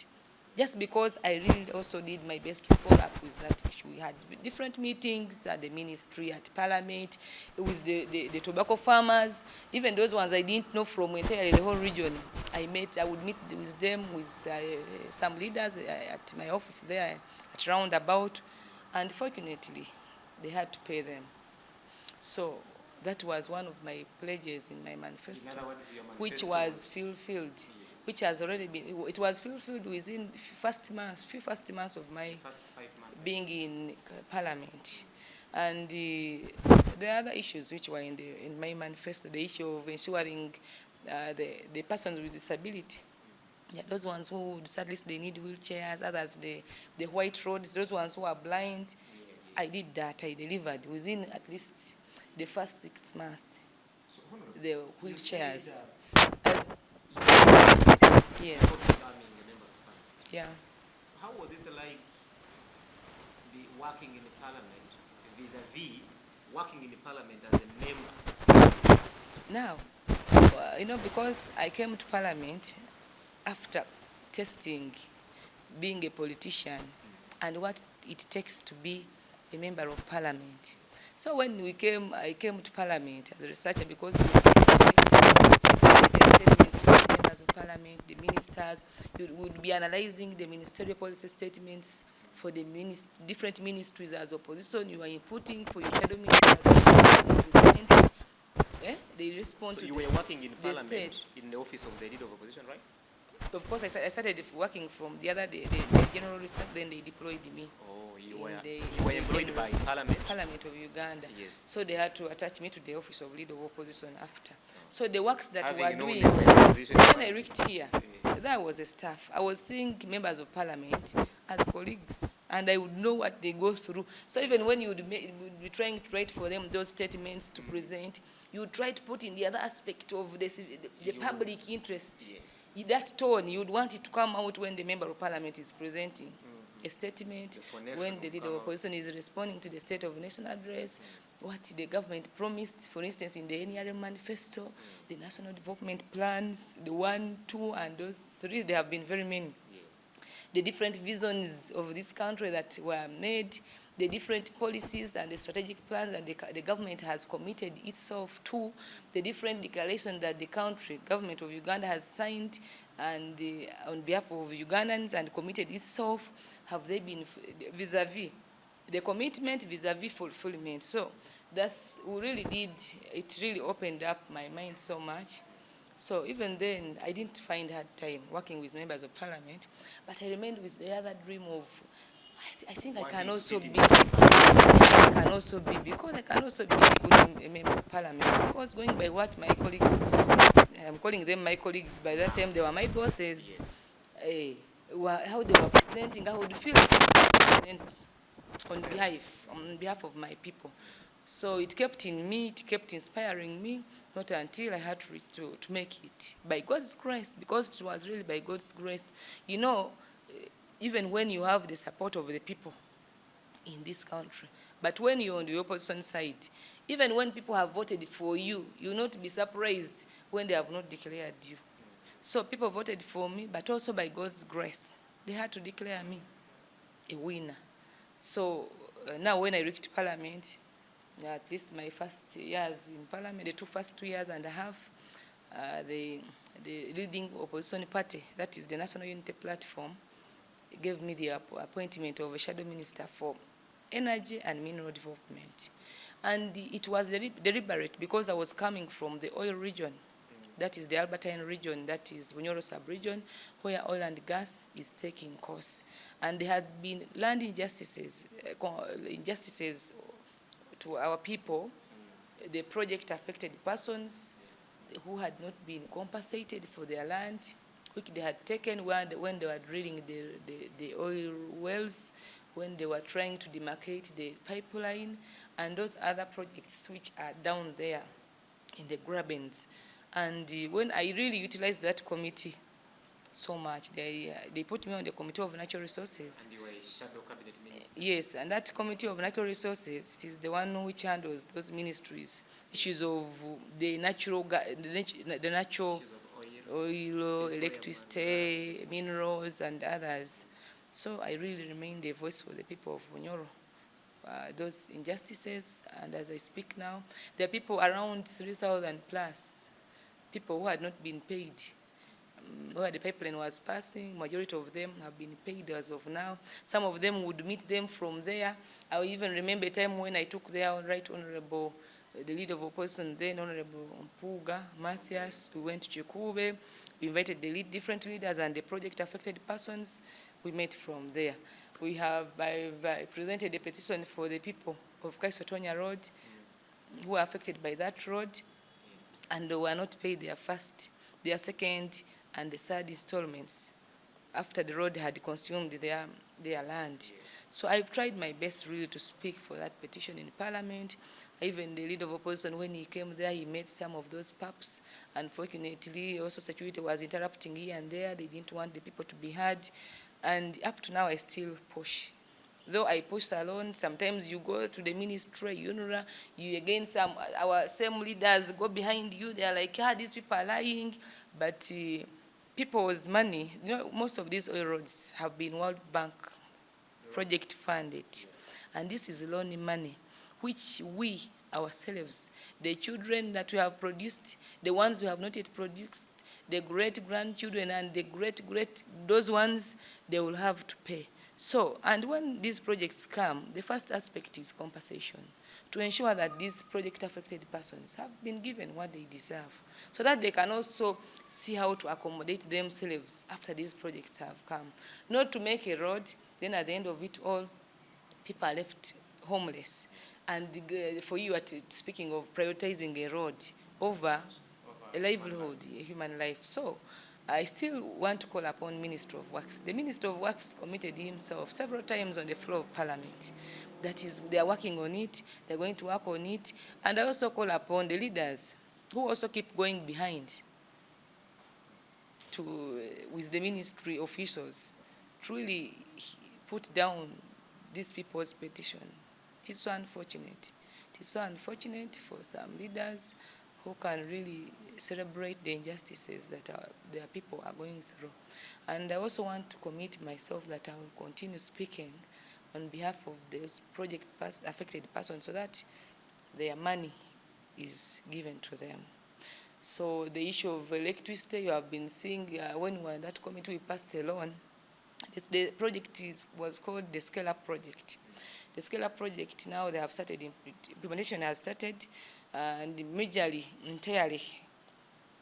Just because I really also did my best to follow up with that issue. We had different meetings at the ministry, at Parliament, with the tobacco farmers, even those ones I didn't know from entirely the whole region. I would meet with them, with some leaders at my office there at Roundabout, and fortunately, they had to pay them. So that was one of my pledges in my manifesto, which was fulfilled. Which has already been, it was fulfilled within few first months of my being in Parliament. And the other issues which were in my manifesto, the issue of ensuring the persons with disability, those ones who at least they need wheelchairs, others the white roads, those ones who are blind, I did that, I delivered within at least the first 6 months, the wheelchairs. Yes. Yeah. How was it like working in the Parliament vis-a-vis working in the Parliament as a member? Now, because I came to Parliament after testing being a politician and what it takes to be a member of Parliament. So when I came to Parliament as a researcher, because statements from members of Parliament, the ministers, you would be analyzing the ministerial policy statements for the different ministries as opposition. You are inputting for your shadow ministers. They respond. So you were working in Parliament in the office of the leader of opposition, right? Of course, I started working from the general research, then they deployed me. Oh, you were employed by Parliament of Uganda. Yes. So they had to attach me to the office of leader of opposition after. So the works that we were doing, so when I reached here, that was a staff. I was seeing members of Parliament as colleagues, and I would know what they go through. So even when you would be trying to write for them those statements to present, you would try to put in the other aspect of the public interest. Yes. That tone, you would want it to come out when the member of Parliament is presenting a statement, when the leader of opposition is responding to the State of Nation address, what the government promised, for instance, in the NRM manifesto, the national development plans, the 1, 2, and those 3, there have been very many. The different visions of this country that were made, the different policies and the strategic plans that the government has committed itself to, the different declarations that the government of Uganda has signed and on behalf of Ugandans and committed itself, have they been vis-a-vis the commitment, vis-a-vis fulfillment. So that's it really opened up my mind so much. So even then, I didn't find hard time working with members of Parliament, but I remained with the other dream of, I think I can also be a member of Parliament, because going by what my colleagues, I'm calling them my colleagues, by that time they were my bosses. how they were presenting, I would feel present on behalf of my people. So it kept in me, it kept inspiring me, not until I had to make it. By God's grace, because it was really by God's grace. You know, even when you have the support of the people in this country, but when you're on the opposition side, even when people have voted for you, you'll not be surprised when they have not declared you. So people voted for me, but also by God's grace, they had to declare me a winner. So now when I reached Parliament, at least my first years in Parliament, the first 2 years and a half, the leading opposition party, that is the National Unity Platform, gave me the appointment of a shadow minister for energy and mineral development. And it was deliberate because I was coming from the oil region, that is the Albertine region, that is Bunyoro sub-region, where oil and gas is taking course. And there had been land injustices to our people. The project affected persons who had not been compensated for their land, which they had taken when they were drilling the oil wells, when they were trying to demarcate the pipeline, and those other projects which are down there in the grabens. And when I really utilized that committee so much, they put me on the Committee of Natural Resources. And you were a shadow cabinet minister. Yes, and that Committee of Natural Resources, it is the one which handles those ministries, issues of the natural oil, electricity, minerals, and others. So I really remained a voice for the people of Bunyoro. Those injustices, and as I speak now, there are people around 3,000 plus, people who had not been paid. Where the pipeline was passing, majority of them have been paid as of now. Some of them would meet them from there. I even remember a time when I took their Right Honorable, the leader of opposition then, Honorable Mpuga Matthias. We went to Chikube. We invited the different leaders and the project affected persons. We met from there. We have presented a petition for the people of Kaisotonia Road who are affected by that road, and they were not paid their first, their second, and the third installments after the road had consumed their land. So I've tried my best really to speak for that petition in Parliament. Even the leader of opposition, when he came there, he met some of those pups. Unfortunately, also security was interrupting here and there. They didn't want the people to be heard. And up to now, I still push. Though I push alone, sometimes you go to the ministry, UNRWA, you again, our same leaders go behind you. They are like, these people are lying. But people's money, most of these oil roads have been World Bank project funded. And this is loan money, which we ourselves, the children that we have produced, the ones we have not yet produced, the great-grandchildren and the those ones, they will have to pay. So, and when these projects come, the first aspect is compensation, to ensure that these project-affected persons have been given what they deserve, so that they can also see how to accommodate themselves after these projects have come. Not to make a road, then at the end of it all, people are left homeless. And for you, speaking of prioritizing a road over a livelihood, a human life. So I still want to call upon Minister of Works. The Minister of Works committed himself several times on the floor of Parliament. That is, they are working on it, they're going to work on it. And I also call upon the leaders who also keep going behind with the ministry officials to really put down these people's petition. It is so unfortunate. It is so unfortunate for some leaders who can really celebrate the injustices that their people are going through. And I also want to commit myself that I will continue speaking on behalf of those project-affected persons so that their money is given to them. So the issue of electricity, you have been seeing when we were in that committee, we passed a loan. The project was called the Scale-Up Project. The Scale-Up Project, now they have started, implementation has started, and majorly, entirely,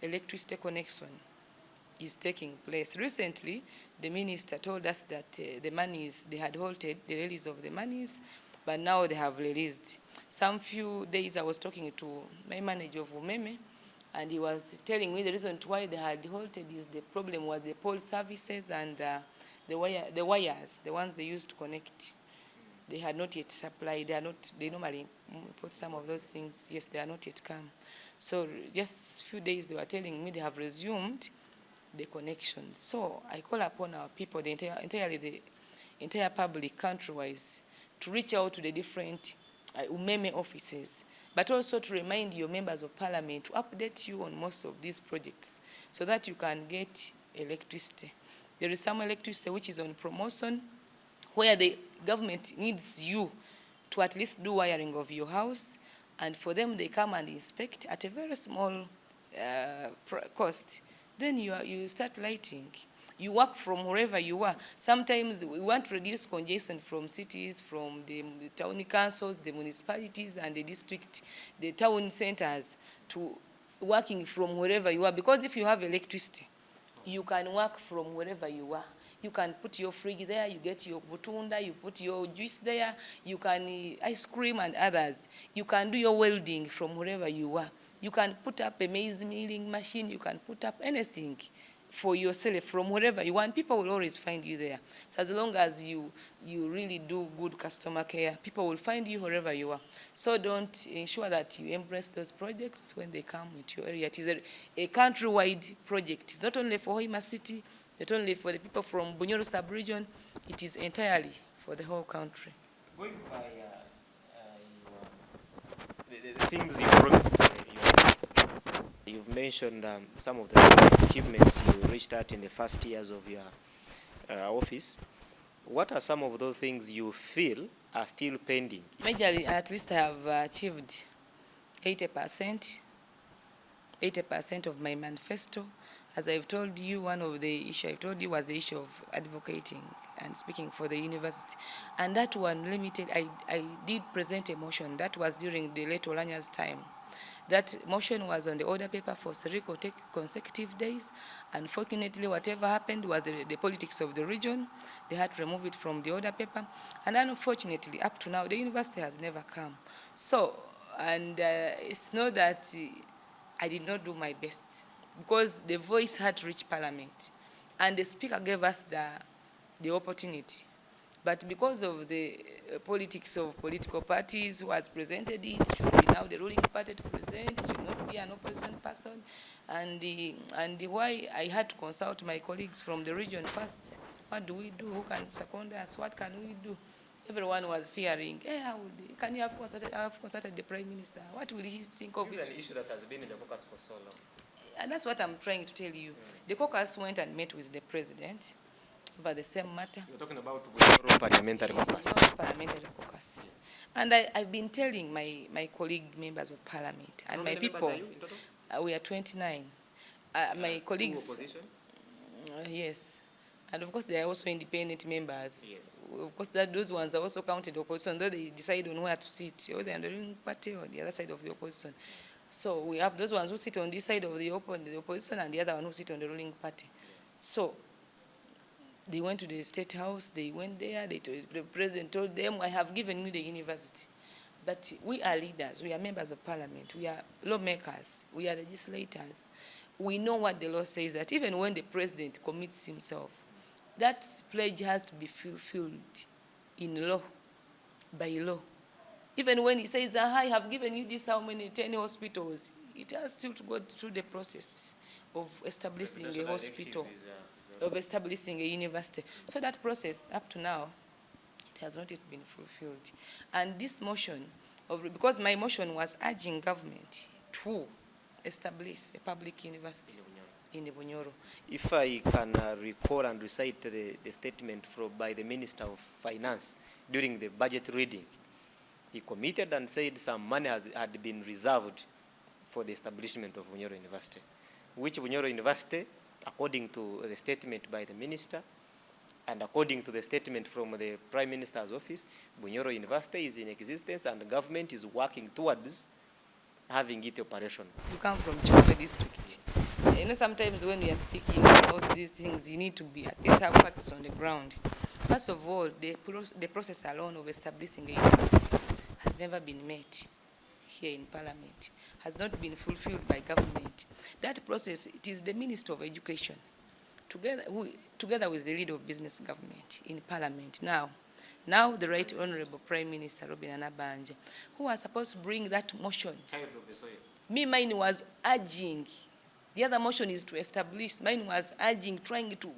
electricity connection is taking place. Recently, the minister told us that the monies, they had halted the release of the monies, but now they have released. Some few days I was talking to my manager of Umeme, and he was telling me the reason why they had halted is the problem was the pole services and the wires, the ones they used to connect, they had not yet supplied. They normally put some of those things. Yes, they are not yet come. So just a few days they were telling me they have resumed the connection. So I call upon our people, the entire public country-wise, to reach out to the different umeme offices, but also to remind your members of parliament to update you on most of these projects so that you can get electricity. There is some electricity which is on promotion, where the government needs you to at least do wiring of your house, and for them they come and inspect at a very small cost. Then you start lighting. You work from wherever you are. Sometimes we want to reduce congestion from cities, from the town councils, the municipalities, and the district, the town centers, to working from wherever you are. Because if you have electricity, you can work from wherever you are. You can put your fridge there, you get your butunda, you put your juice there, you can ice cream and others. You can do your welding from wherever you are. You can put up a maize milling machine, you can put up anything for yourself from wherever you want. People will always find you there. So as long as you really do good customer care, people will find you wherever you are. So don't ensure that you embrace those projects when they come into your area. It is a countrywide project. It's not only for Hoima City, not only for the people from Bunyoro sub-region, it is entirely for the whole country. Going by the things you promised, you've mentioned some of the achievements you reached out in the first years of your office. What are some of those things you feel are still pending? Majorly, at least I have achieved 80% of my manifesto. As I've told you, one of the issues I've told you was the issue of advocating and speaking for the university. And that one limited, I did present a motion. That was during the late Olanya's time. That motion was on the order paper for 3 consecutive days. Unfortunately, whatever happened was the politics of the region. They had to remove it from the order paper. And unfortunately, up to now, the university has never come. So, and it's not that I did not do my best, because the voice had to reach parliament. And the speaker gave us the opportunity. But because of the politics of political parties who has presented it, should be now the ruling party to present, should not be an opposition person. And why I had to consult my colleagues from the region first. What do we do? Who can second us? What can we do? Everyone was fearing, can you have consulted the Prime Minister? What will he think of it? This is an issue that has been in the focus for so long. And that's what I'm trying to tell you. The caucus went and met with the president over the same matter. You're talking about Bunyoro Parliamentary Caucus. Parliamentary caucus. And I've been telling my colleague members of parliament and my people. Members are you in total? We are 29. My colleagues. Opposition? Yes. And of course, there are also independent members. Yes. Of course, those ones are also counted opposition, though they decide on where to sit, or they're on the ruling party or the other side of the opposition. So we have those ones who sit on this side of the opposition and the other one who sit on the ruling party. So they went to the State House, they went there, the president told them, I have given you the university. But we are leaders, we are members of parliament, we are lawmakers, we are legislators. We know what the law says, that even when the president commits himself, that pledge has to be fulfilled in law, by law. Even when he says, I have given you this, how many, 10 hospitals, it has still to go through the process of establishing a hospital, of establishing a university. So that process, up to now, it has not yet been fulfilled. And this motion, because my motion was urging government to establish a public university in the Bunyoro. If I can recall and recite the statement by the Minister of Finance during the budget reading, he committed and said some money had been reserved for the establishment of Bunyoro University, which Bunyoro University, according to the statement by the minister and according to the statement from the Prime Minister's office, Bunyoro University is in existence and the government is working towards having it operational. You come from Chokwe district. You know, sometimes when we are speaking about these things, you need to be at least have facts on the ground. First of all, the process alone of establishing a university has never been met here in Parliament, has not been fulfilled by government. That process, it is the Minister of Education together with the leader of business government in parliament. Now the Right Honorable Prime Minister Robin Anabanja, who was supposed to bring that motion. Mine was urging. The other motion is to establish. Mine was urging, trying to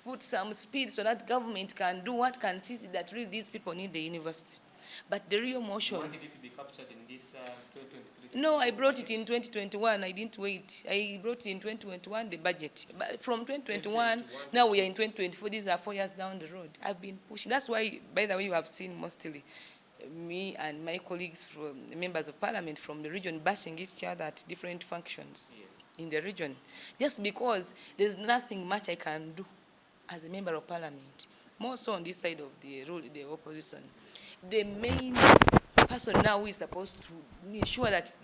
put some speed so that government can do what can see that really these people need the university. But the real motion. You wanted it to be captured in this 2023? No, I brought it in 2021. I didn't wait. I brought it in 2021, the budget. But from 2021, now we are in 2024. These are 4 years down the road. I've been pushing. That's why, by the way, you have seen mostly me and my colleagues from members of parliament from the region bashing each other at different functions in the region. Just because there's nothing much I can do as a member of parliament. More so on this side of the opposition. The main person now who is supposed to ensure that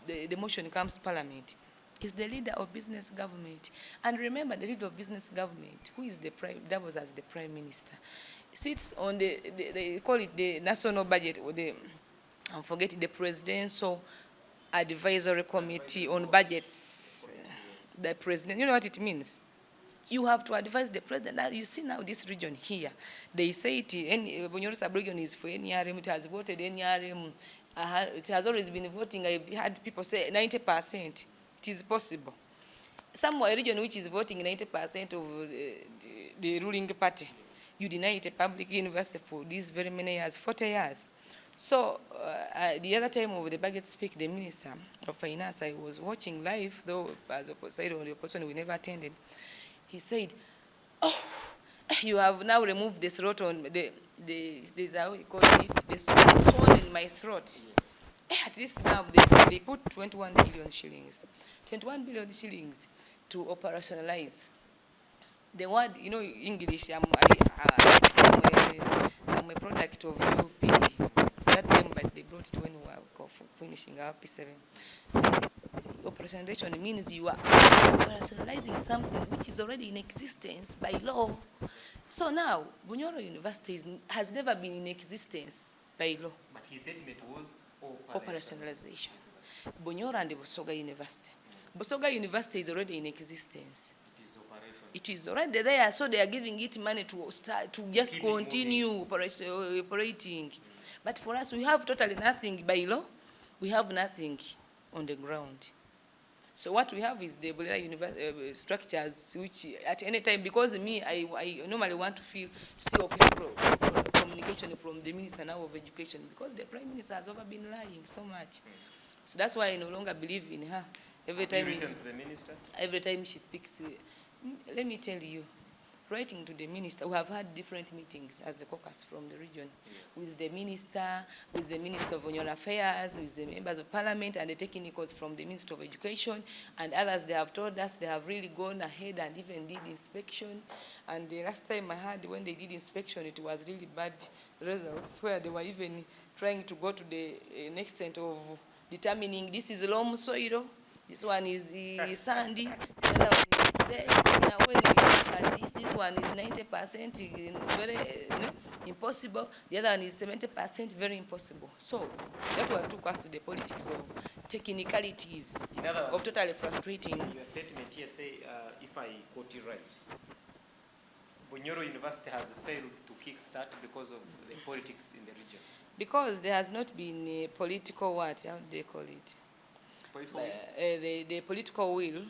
the motion comes to parliament is the leader of business government. And remember, the leader of business government, who is that was as the prime minister, sits on they call it the national budget, or I'm forgetting, the presidential advisory committee on budgets. The president, you know what it means? You have to advise the president. Now, you see now this region here, they say Bunyoro sub-region is for NRM, it has voted NRM, it has always been voting. I've had people say 90%. It is possible. Somewhere a region which is voting 90% of the ruling party, you deny it a public university for these very many years, 40 years. So the other time of the budget speak, the Minister of Finance, I was watching live, though as a side on the opposition we never attended. He said, "Oh, you have now removed the throat on there's how you call it, the sword in my throat." Yes. At least now they put 21 billion shillings. 21 billion shillings to operationalize. The word, you know, English, I'm a product of UP. That time, but they brought it when we were finishing our P7. Operationalization means you are operationalizing something which is already in existence by law. So now, Bunyoro University has never been in existence by law. But his statement was operationalization. Bunyoro and Busoga University. Busoga University is already in existence. It is already there, so they are giving it money to start to just continue operating. But for us, we have totally nothing by law. We have nothing on the ground. So what we have is the Bulera structures, which at any time, because I normally want to see official communication from the Minister now of Education, because the Prime Minister has over been lying so much. So that's why I no longer believe in her. Every time she speaks, let me tell you, writing to the minister, we have had different meetings as the caucus from the region, with the Minister of Foreign Affairs, with the members of parliament, and the technicals from the Minister of Education, and others. They have told us they have really gone ahead and even did inspection. And the last time I heard, when they did inspection, it was really bad results, where they were even trying to go to the extent of determining this is loam soil, this one is sandy, the other one is there. Now when we look at this one is 90% very impossible, the other one is 70% very impossible. So that one took us to the politics of technicalities, of totally frustrating. Your statement here say, if I quote you right, Bunyoro University has failed to kickstart because of the politics in the region. Because there has not been a political what, how do they call it? The political will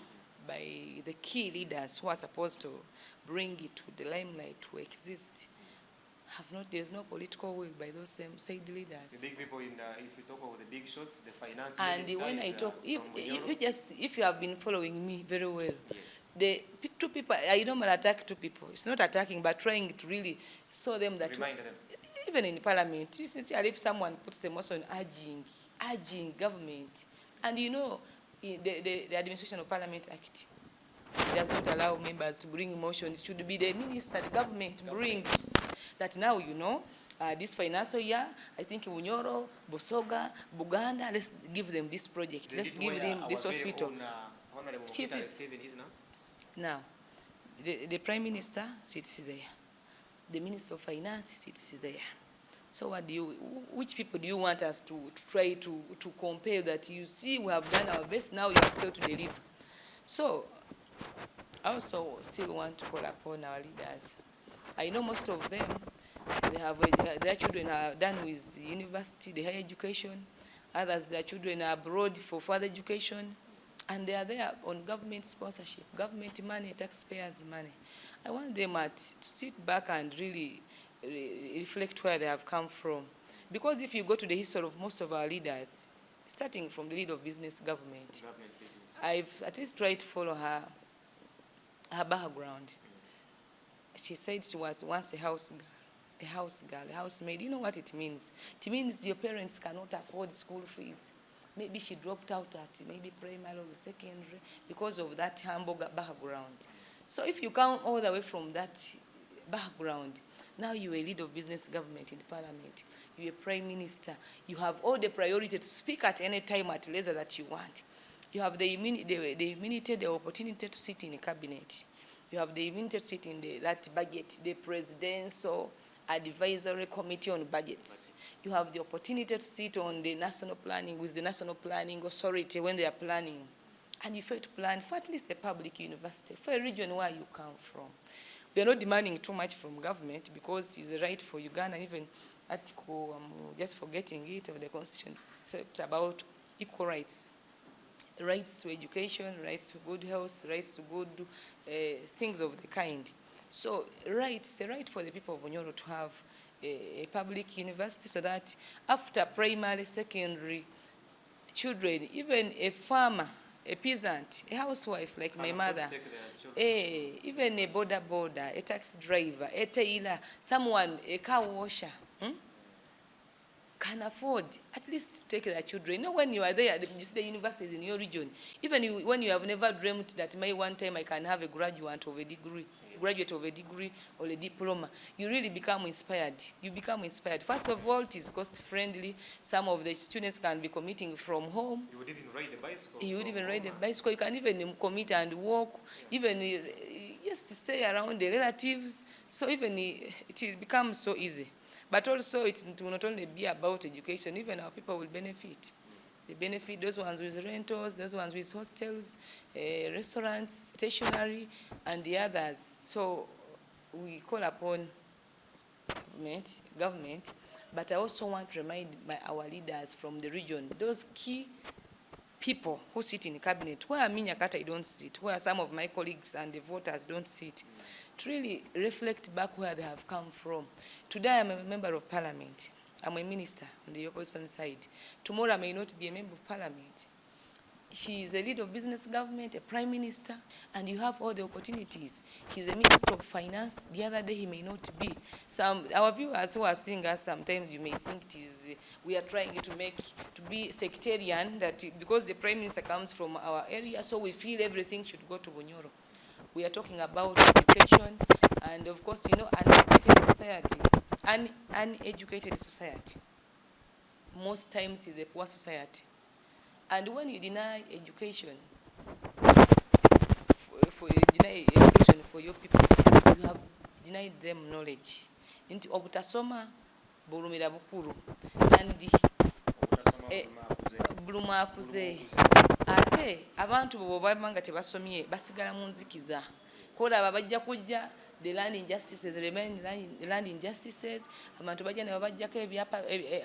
by the key leaders who are supposed to bring it to the limelight to exist. There's no political will by those same said leaders. The big people if you talk about the big shots, the finance and when I talk, if you have been following me very well, the two people, I don't attack two people. It's not attacking, but trying to really show them that remind them. Even in parliament, if someone puts a motion urging government, and you know, the Administration of Parliament Act does not allow members to bring motions. It should be the minister, the government bring that. Now, you know, this financial year, I think Bunyoro, Busoga, Buganda, let's give them this project. Let's give them this hospital. Now, the Prime Minister sits there. The Minister of Finance sits there. So which people do you want us to try to compare that you see we have done our best, now you have failed to deliver? So I also still want to call upon our leaders. I know most of them, they have their children are done with university, the higher education. Others, their children are abroad for further education, and they are there on government sponsorship, government money, taxpayers' money. I want them to sit back and really reflect where they have come from. Because if you go to the history of most of our leaders, starting from the leader of business government, I've at least tried to follow her background. She said she was once a house girl, a housemaid. You know what it means? It means your parents cannot afford school fees. Maybe she dropped out at maybe primary or secondary because of that humble background. So if you come all the way from that background, now you're a leader of business government in parliament, you're a prime minister, you have all the priority to speak at any time at leisure that you want. You have the immunity, the opportunity to sit in a cabinet. You have the immunity to sit in that budget, the presidential advisory committee on budgets. You have the opportunity to sit on the national planning with the national planning authority when they are planning. And you fail to plan for at least a public university, for a region where you come from. We are not demanding too much from government because it is a right for Uganda. Even article, just forgetting it, of the Constitution, it's about equal rights. Rights to education, rights to good health, rights to good things of the kind. So it's a right for the people of Bunyoro to have a public university so that after primary, secondary, children, even a farmer, a peasant, a housewife like my mother, even a border, a taxi driver, a tailor, someone, a car washer, can afford at least to take their children. You know, when you are there, you see the universities in your region, even when you have never dreamt that maybe one time I can have a graduate of a degree or a diploma, you really become inspired. You become inspired. First of all, it is cost-friendly. Some of the students can be commuting from home. You would even ride a bicycle. You would even ride a bicycle. You can even commute and walk, even just to stay around the relatives. So even it becomes so easy. But also it will not only be about education, even our people will benefit. They benefit those ones with rentals, those ones with hostels, restaurants, stationery, and the others. So we call upon government, but I also want to remind our leaders from the region, those key people who sit in the cabinet, where me Nyakato I don't sit, where some of my colleagues and the voters don't sit, to really reflect back where they have come from. Today I'm a member of parliament. I'm a minister on the opposition side. Tomorrow I may not be a member of parliament. She is a leader of business government, a prime minister, and you have all the opportunities. He's a minister of finance. The other day he may not be. Our viewers who are seeing us, sometimes you may think it is, we are trying to be sectarian, that because the prime minister comes from our area, so we feel everything should go to Bunyoro. We are talking about education and, of course, you know, uneducated society. Uneducated society. Most times it is a poor society. And when you deny education, deny education for your people, you have denied them knowledge. Inti obutasoma bulumira bukuru. And buluma akuze. Ate abantu bo bamanga tebasomye basigala mu nzikiza. Kola babajja kujja the land injustices remain land injustices. Abantu bajja ne babajjako ebyapa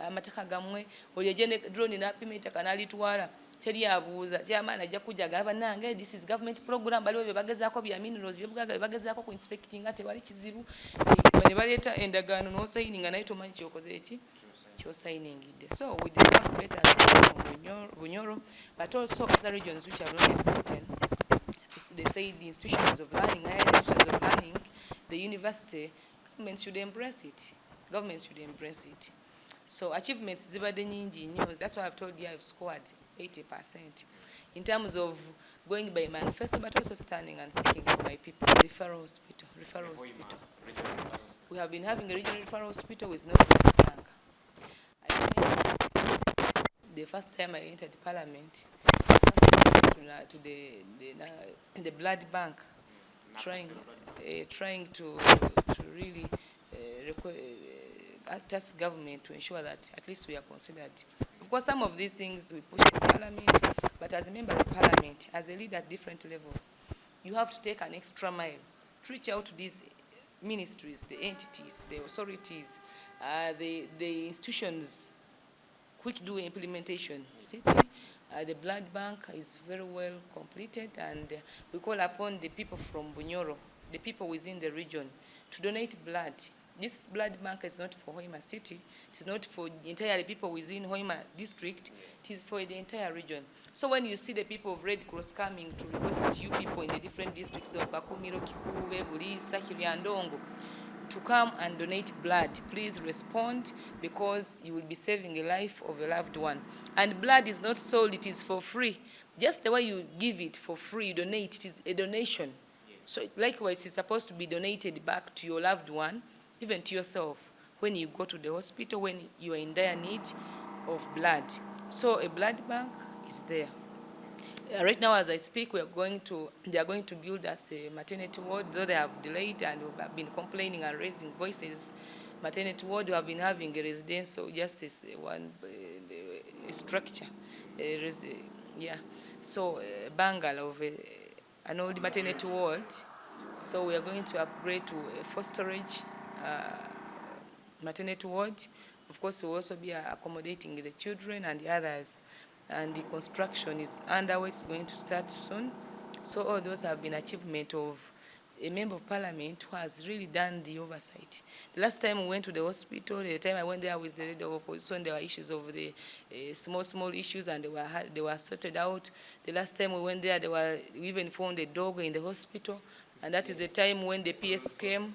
amateka gamwe oli ejene drone na pimita kanali twala teri abuuza kyamana ajja kujja gaba nange this is government program baliwo bye bagezaako bya minerals bye bagezaako ku inspecting ate wali kizibu ne baleeta endagaano no signing naye tomanyi kyokoze eki kyo signing ide. So we discuss better on Bunyoro, but also other regions which are not important. They say the institutions of learning, the university, government should embrace it. Government should embrace it. So achievements, that's why I've told you I've scored 80%. In terms of going by manifesto, but also standing and speaking for my people. Referral hospital. We have been having a regional referral hospital with no bank. I remember the first time I entered parliament, to the blood bank, trying to really task government to ensure that at least we are considered. Of course, some of these things we push in parliament, but as a member of parliament, as a leader at different levels, you have to take an extra mile to reach out to these ministries, the entities, the authorities, the institutions which do implementation. City, the blood bank is very well completed, and we call upon the people from Bunyoro, the people within the region, to donate blood. This blood bank is not for Hoima City. It is not for entirely people within Hoima district. It is for the entire region. So when you see the people of Red Cross coming to request you people in the different districts of Kakumiro, Kikuwe, Bulisa, Kiryandongo, to come and donate blood, please respond, because you will be saving a life of a loved one. And blood is not sold, it is for free. Just the way you give it for free, you donate, it is a donation. So likewise, it's supposed to be donated back to your loved one, even to yourself, when you go to the hospital, when you are in dire need of blood. So a blood bank is there. Right now, as I speak, they are going to build us a maternity ward, though they have delayed and have been complaining and raising voices. Maternity ward, we have been having a residential justice, a structure, so a bungalow of an old maternity ward. So we are going to upgrade to a four-storage maternity ward. Of course, we'll also be accommodating the children and the others. And the construction is underway. It's going to start soon. So all those have been achievement of a member of parliament who has really done the oversight. The last time we went to the hospital, the time I went there with the leader of opposition, there were issues of the small issues, and they were sorted out. The last time we went there, we even found a dog in the hospital, and that is the time when the PS came.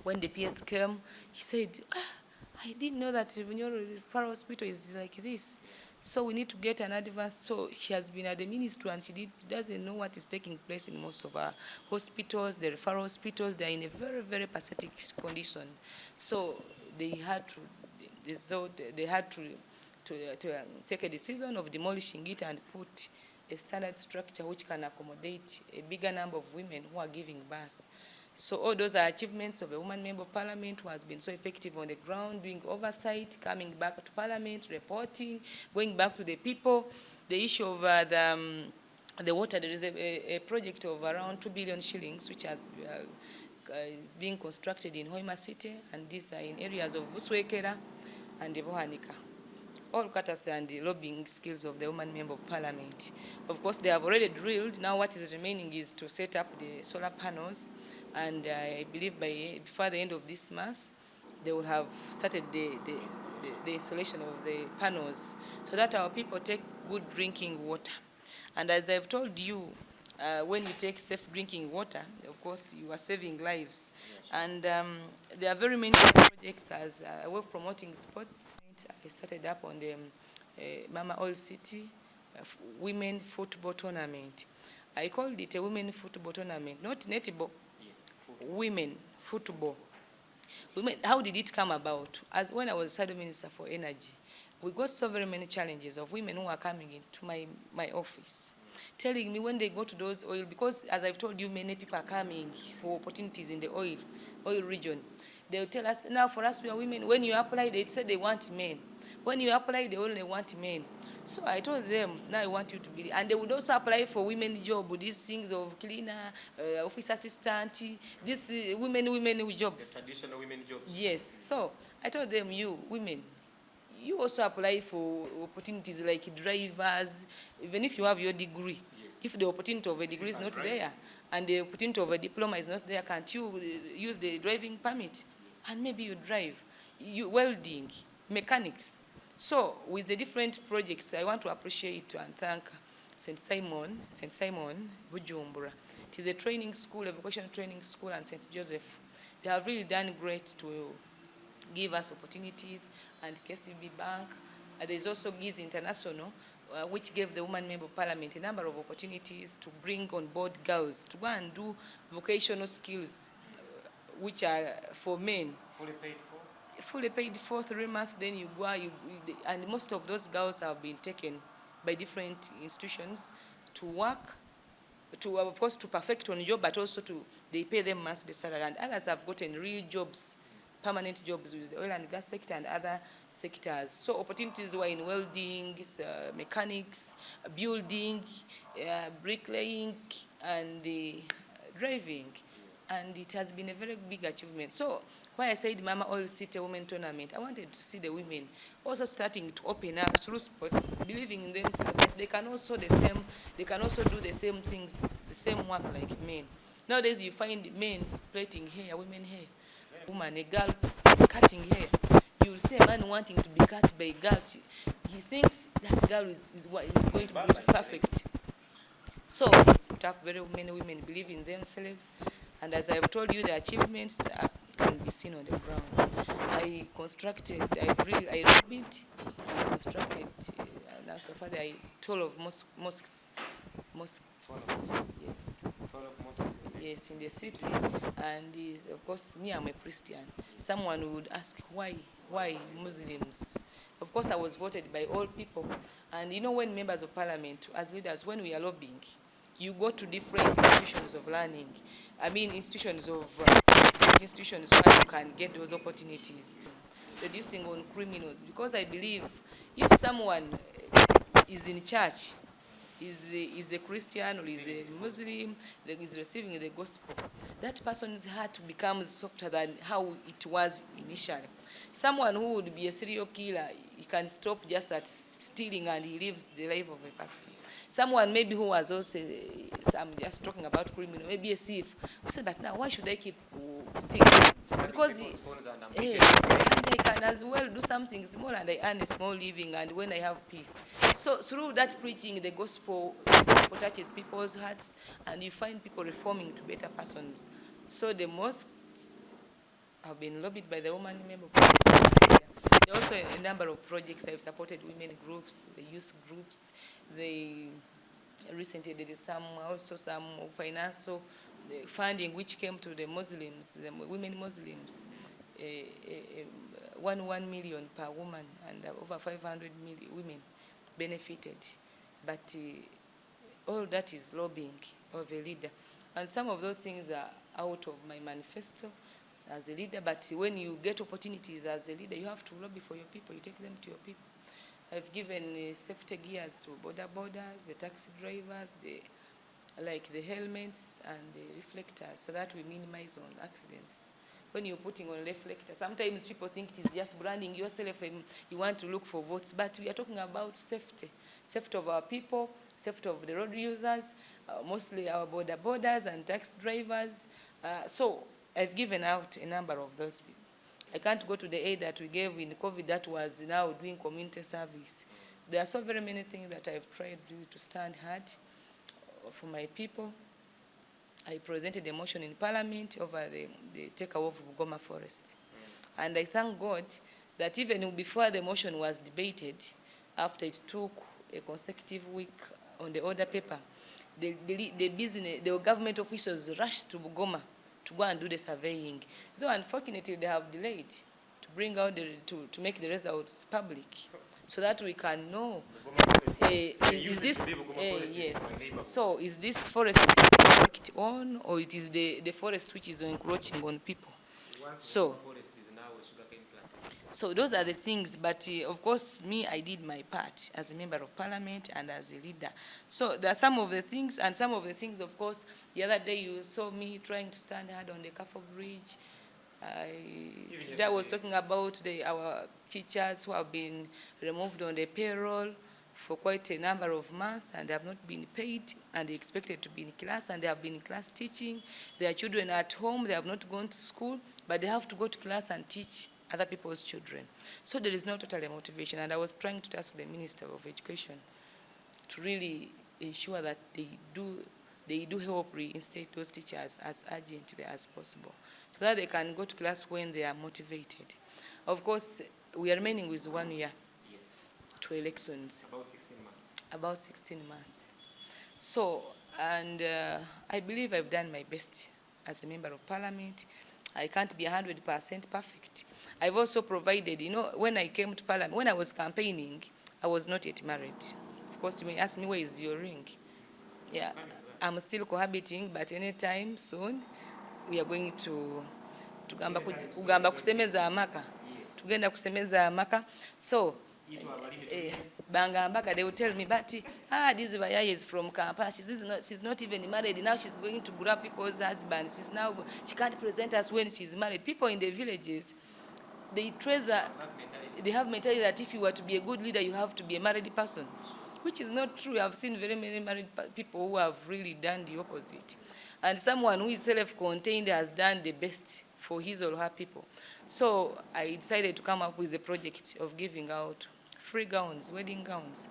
When the PS came, he said, I didn't know that your referral hospital is like this. So we need to get an advance. So she has been at the ministry, and she doesn't know what is taking place in most of our hospitals, the referral hospitals. They are in a very, very pathetic condition. So they had to take a decision of demolishing it and put a standard structure which can accommodate a bigger number of women who are giving birth. So all those are achievements of a woman member of parliament who has been so effective on the ground, doing oversight, coming back to parliament, reporting, going back to the people. The issue of the water, there is a project of around 2 billion shillings, which is being constructed in Hoima City, and these are in areas of Buswekera and Bohanika. All courtesy and the lobbying skills of the woman member of parliament. Of course, they have already drilled. Now what is remaining is to set up the solar panels, and I believe before the end of this month, they will have started the installation of the panels, so that our people take good drinking water. And as I've told you, when you take safe drinking water, of course, you are saving lives. And there are very many projects as a way of promoting sports. I started up on the Mama Oil City Women Football Tournament. I called it a Women Football Tournament, not netball, women football. Women, how did it come about? As when I was Shadow Minister for Energy, we got so very many challenges of women who are coming into my office, telling me when they go to those oil, because as I've told you, many people are coming for opportunities in the oil region. They'll tell us, now for us, we are women, when you apply, they say they want men. When you apply, they only want men. So I told them, now I want you to be, and they would also apply for women job, these things of cleaner, office assistant, these women jobs. The traditional women jobs. Yes. So I told them, you women, you also apply for opportunities like drivers, even if you have your degree. Yes. If the opportunity of a degree is not there, and the opportunity of a diploma is not there, can't you use the driving permit? And maybe you drive, welding, mechanics. So with the different projects, I want to appreciate and thank St. Simon, Bujumbura. It is a training school, a vocational training school, and St. Joseph. They have really done great to give us opportunities, and KCB Bank. There is also Giz International, which gave the woman member of parliament a number of opportunities to bring on board girls to go and do vocational skills, which are for men. Fully paid for? Fully paid for 3 months, then you go, and most of those girls have been taken by different institutions to work, of course, to perfect on job, but also they pay them monthly salary, and others have gotten real jobs permanent jobs with the oil and gas sector and other sectors. So opportunities were in welding, mechanics, building, bricklaying, and driving. And it has been a very big achievement. So why I said Mama Oil City Women Tournament, I wanted to see the women also starting to open up through sports, believing in themselves that they can also do the same things, the same work like men. Nowadays you find men plaiting hair, women hair, woman, a girl cutting hair. You will see a man wanting to be cut by a girl. He thinks that girl is going to be perfect. So to have very many women believe in themselves, and as I've told you, the achievements can be seen on the ground. I lobbied, and constructed, and so far I told of mosques, yes. Yes, in the city, and of course, me, I'm a Christian. Someone would ask, why Muslims? Of course, I was voted by all people, and you know, when members of parliament, as leaders, when we are lobbying, you go to different institutions of learning. I mean, institutions where you can get those opportunities, reducing on criminals. Because I believe if someone is in church, is a Christian or is a Muslim, that is receiving the gospel, that person's heart becomes softer than how it was initially. Someone who would be a serial killer, he can stop just at stealing and he lives the life of a person. Someone maybe who was also, I'm just talking about criminal, maybe a thief, who said, but now why should I keep stealing? Because and I can as well do something small and I earn a small living, and when I have peace. So through that preaching, the gospel touches people's hearts, and you find people reforming to better persons. So the mosques have been lobbied by the woman member. There are also a number of projects I've supported, women groups, the youth groups. They recently did some financial funding which came to the Muslims, the women Muslims, 1 million per woman, and over 500 women benefited. But all that is lobbying of a leader. And some of those things are out of my manifesto as a leader, but when you get opportunities as a leader, you have to lobby for your people, you take them to your people. I've given safety gears to borders, the taxi drivers, like the helmets and the reflectors, so that we minimize on accidents. When you're putting on a reflector, sometimes people think it is just branding yourself and you want to look for votes, but we are talking about safety of our people, safety of the road users, mostly our borders and taxi drivers. So I've given out a number of those people. I can't go to the aid that we gave in COVID that was now doing community service. There are so very many things that I've tried to stand hard for my people. I presented a motion in Parliament over the takeover of Bugoma Forest. And I thank God that even before the motion was debated, after it took a consecutive week on the order paper, the government officials rushed to Bugoma to go and do the surveying. Though unfortunately they have delayed to bring out to make the results public, so that we can know is this yes. So is this forest worked on, or it is the forest which is encroaching on people? So those are the things, but of course, me, I did my part as a member of parliament and as a leader. So there are some of the things, and some of the things, of course, the other day you saw me trying to stand hard on the Kafo Bridge. That was talking about our teachers who have been removed on the payroll for quite a number of months and have not been paid, and they expected to be in class, and they have been in class teaching. Their children are at home, they have not gone to school, but they have to go to class and teach other people's children. So there is no total motivation, and I was trying to ask the Minister of Education to really ensure that they do help reinstate those teachers as urgently as possible, so that they can go to class when they are motivated. Of course, we are remaining with 1 year to elections. About 16 months. So, and I believe I've done my best as a member of parliament. I can't be 100% perfect. I've also provided, when I came to parliament, when I was campaigning, I was not yet married. Of course, you may ask me, where is your ring? Yeah, I'm still cohabiting, but anytime soon, we are going to kugamba kusemeza amaka. Tugenda kusemeza amaka. So Bangambaka, they will tell me, but this Vaya is from Kampala. She's not even married. Now she's going to grab people's husbands. She can't present us when she's married. People in the villages, they have mentality that if you are to be a good leader, you have to be a married person, which is not true. I've seen very many married people who have really done the opposite. And someone who is self-contained has done the best for his or her people. So I decided to come up with a project of giving out free gowns, wedding gowns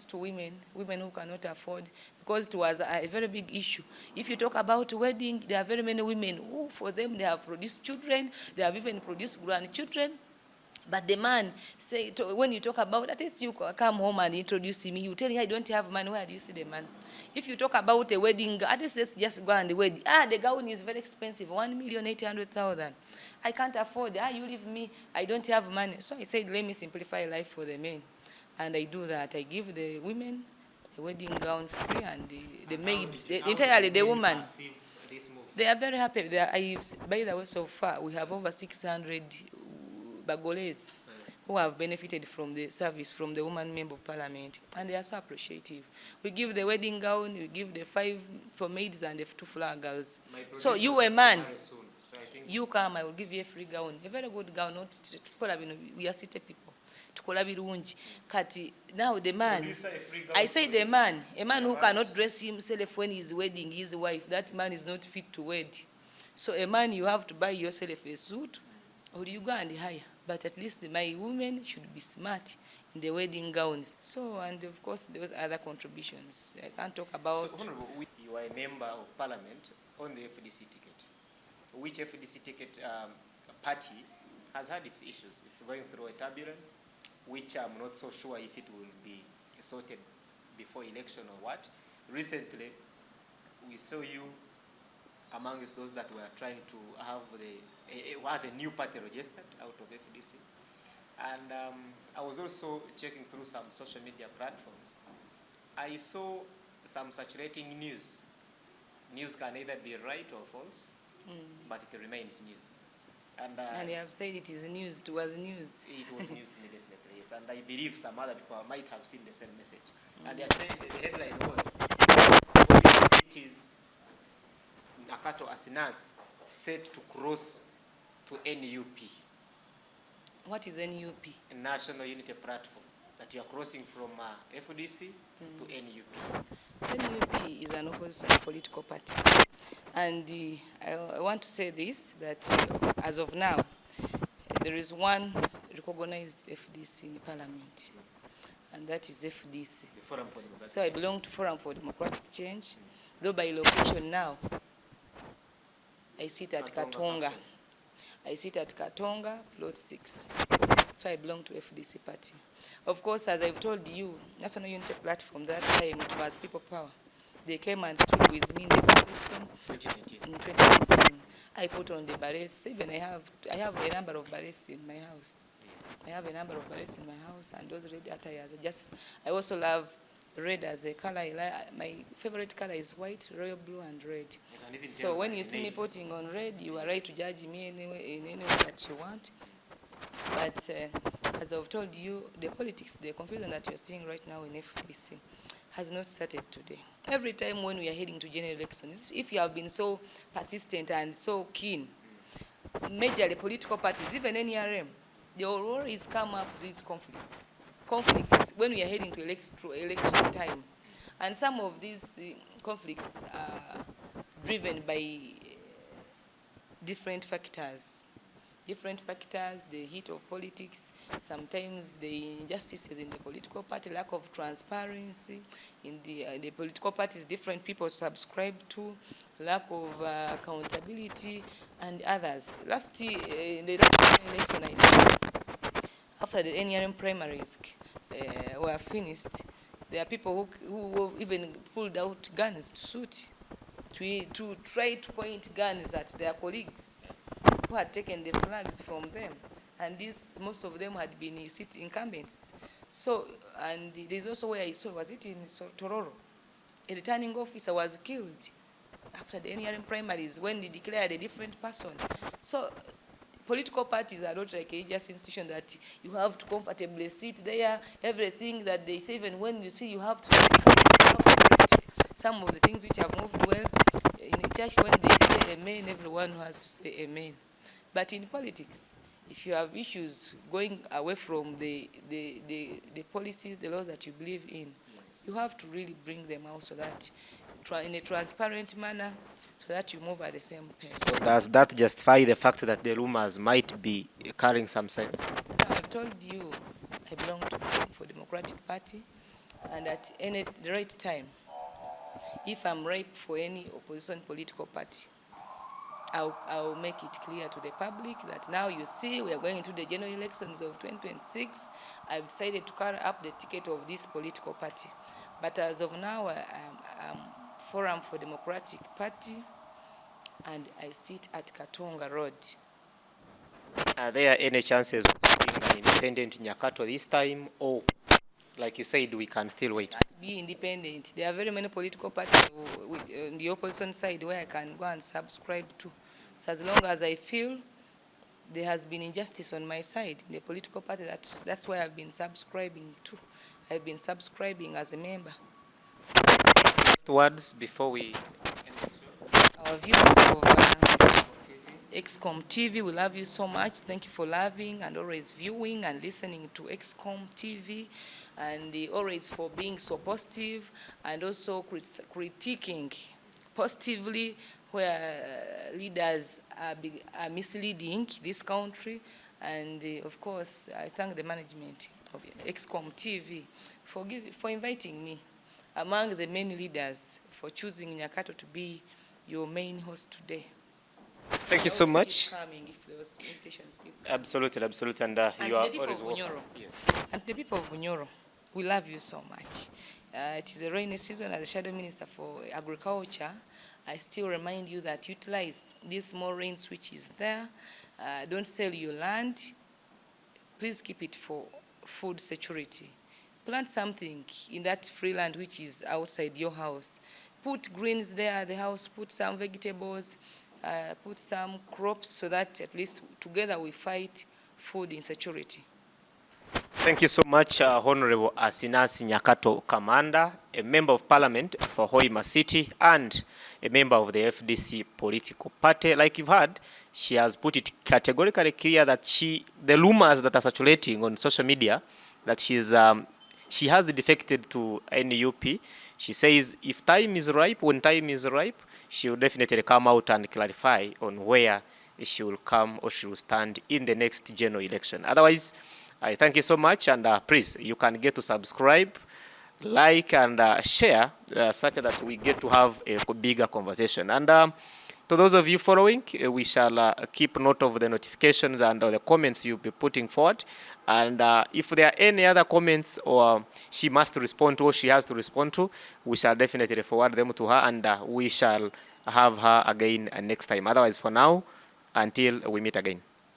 to women who cannot afford, because it was a very big issue. If you talk about wedding, there are very many women who, for them, they have produced children, they have even produced grandchildren. But the man, when you talk about, at least you come home and introduce him, you tell him, I don't have money, where do you see the man? If you talk about a wedding, at least let's just go and wed. The gown is very expensive, 1,800,000. I can't afford. You leave me, I don't have money. So I said, let me simplify life for the men. And I do that. I give the women a wedding gown free, and the maids, entirely the woman. They are very happy. By the way, so far, we have over 600 Bagoles who have benefited from the service from the woman member of parliament, and they are so appreciative. We give the wedding gown, we give the 5 for maids and the 2 flower girls. So you, a man, you come, I will give you a free gown, a very good gown. We are city people. Kati, now the man, I say the man, a man who cannot dress himself when he's wedding his wife, that man is not fit to wed. So a man, you have to buy yourself a suit, or you go and hire. But at least my women should be smart in the wedding gowns. So, and of course, there was other contributions. I can't talk about. So, Honorable, you are a member of parliament on the FDC ticket. Which FDC ticket party has had its issues? It's going through a turbulence, which I'm not so sure if it will be sorted before election or what. Recently, we saw you amongst those that were trying to have a new party registered out of FDC. And I was also checking through some social media platforms. I saw some saturating news. News can either be right or false, but it remains news. And you have said it is news, it was news. It was news to me, definitely, yes. And I believe some other people might have seen the same message. And they are saying that the headline was, cities Nyakato Asinansi set to cross to NUP. What is NUP? A National Unity Platform. That you are crossing from FDC to NUP. NUP is an opposition political party. And I want to say this, that as of now, there is one recognized FDC in Parliament, and that is FDC. The Forum for Democratic So I belong to Forum for Democratic Change, though by location now, I sit at Katonga. I sit at Katonga, plot 6. So I belong to FDC party. Of course, as I've told you, National Unity Platform, that time it was People Power. They came and stood with me in the election in 2019. I put on the berets. Even I have a number of berets in my house. I have a number of berets in my house, and those red attires. I also love red as a color. My favorite color is white, royal blue, and red. So when you see me putting on red, you are right to judge me in any way that you want. But as I've told you, the politics, the confusion that you're seeing right now in FDC has not started today. Every time when we are heading to general elections, if you have been so persistent and so keen, majorly political parties, even NRM, they will always come up with these conflicts when we are heading to election time. And some of these conflicts are driven by different factors, the heat of politics, sometimes the injustices in the political party, lack of transparency in the political parties different people subscribe to, lack of accountability, and others. In the last election I saw, after the NRM primaries were finished, there are people who even pulled out guns to try to point guns at their colleagues who had taken the flags from them, and most of them had been city incumbents. So, and there's also where I saw, was it in Tororo? A returning officer was killed after the NRM primaries when they declared a different person. So political parties are not like a just institution that you have to comfortably sit there, everything that they say, even when you see you have to speak up. Some of the things which have moved well in the church, when they say amen, everyone has to say amen. But in politics, if you have issues going away from the policies, the laws that you believe in, you have to really bring them out so that in a transparent manner, so that you move at the same pace. So does that justify the fact that the rumors might be carrying some sense? Now, I've told you I belong to Forum for Democratic Party, and at the right time, if I'm ripe for any opposition political party, I'll make it clear to the public that now you see we are going into the general elections of 2026. I've decided to carry up the ticket of this political party. But as of now, I'm Forum for Democratic Party, and I sit at Katonga Road. Are there any chances of being an independent Nyakato this time, or like you said, we can still wait? Be independent. There are very many political parties on the opposition side where I can go and subscribe to. So as long as I feel there has been injustice on my side in the political party, that's why I've been subscribing to. I've been subscribing as a member. Last words before we end this show. Our viewers of XCOM TV, we love you so much. Thank you for loving and always viewing and listening to XCOM TV, and always for being so positive and also critiquing positively where leaders are misleading this country. And of course, I thank the management of XCOM TV for inviting me among the many leaders, for choosing Nyakato to be your main host today. Thank you so much. Absolutely, absolutely. And you are always welcome. Yes. And the people of Bunyoro, we love you so much. It is a rainy season. As a shadow minister for agriculture, I still remind you that utilize this small rains which is there. Don't sell your land. Please keep it for food security. Plant something in that free land which is outside your house. Put greens there at the house. Put some vegetables. Put some crops, so that at least together we fight food insecurity. Thank you so much, Honorable Asinansi Nyakato Commander, a member of Parliament for Hoima City and a member of the FDC political party. Like you've heard, she has put it categorically clear that the rumors that are circulating on social media, that she has defected to NUP. She says if time is ripe, when time is ripe, she will definitely come out and clarify on where she will come or she will stand in the next general election. Otherwise, I thank you so much, and please, you can get to subscribe, like, and share such that we get to have a bigger conversation. And to those of you following, we shall keep note of the notifications and the comments you'll be putting forward. And if there are any other comments or she must respond to or she has to respond to, we shall definitely forward them to her, and we shall have her again next time. Otherwise, for now, until we meet again.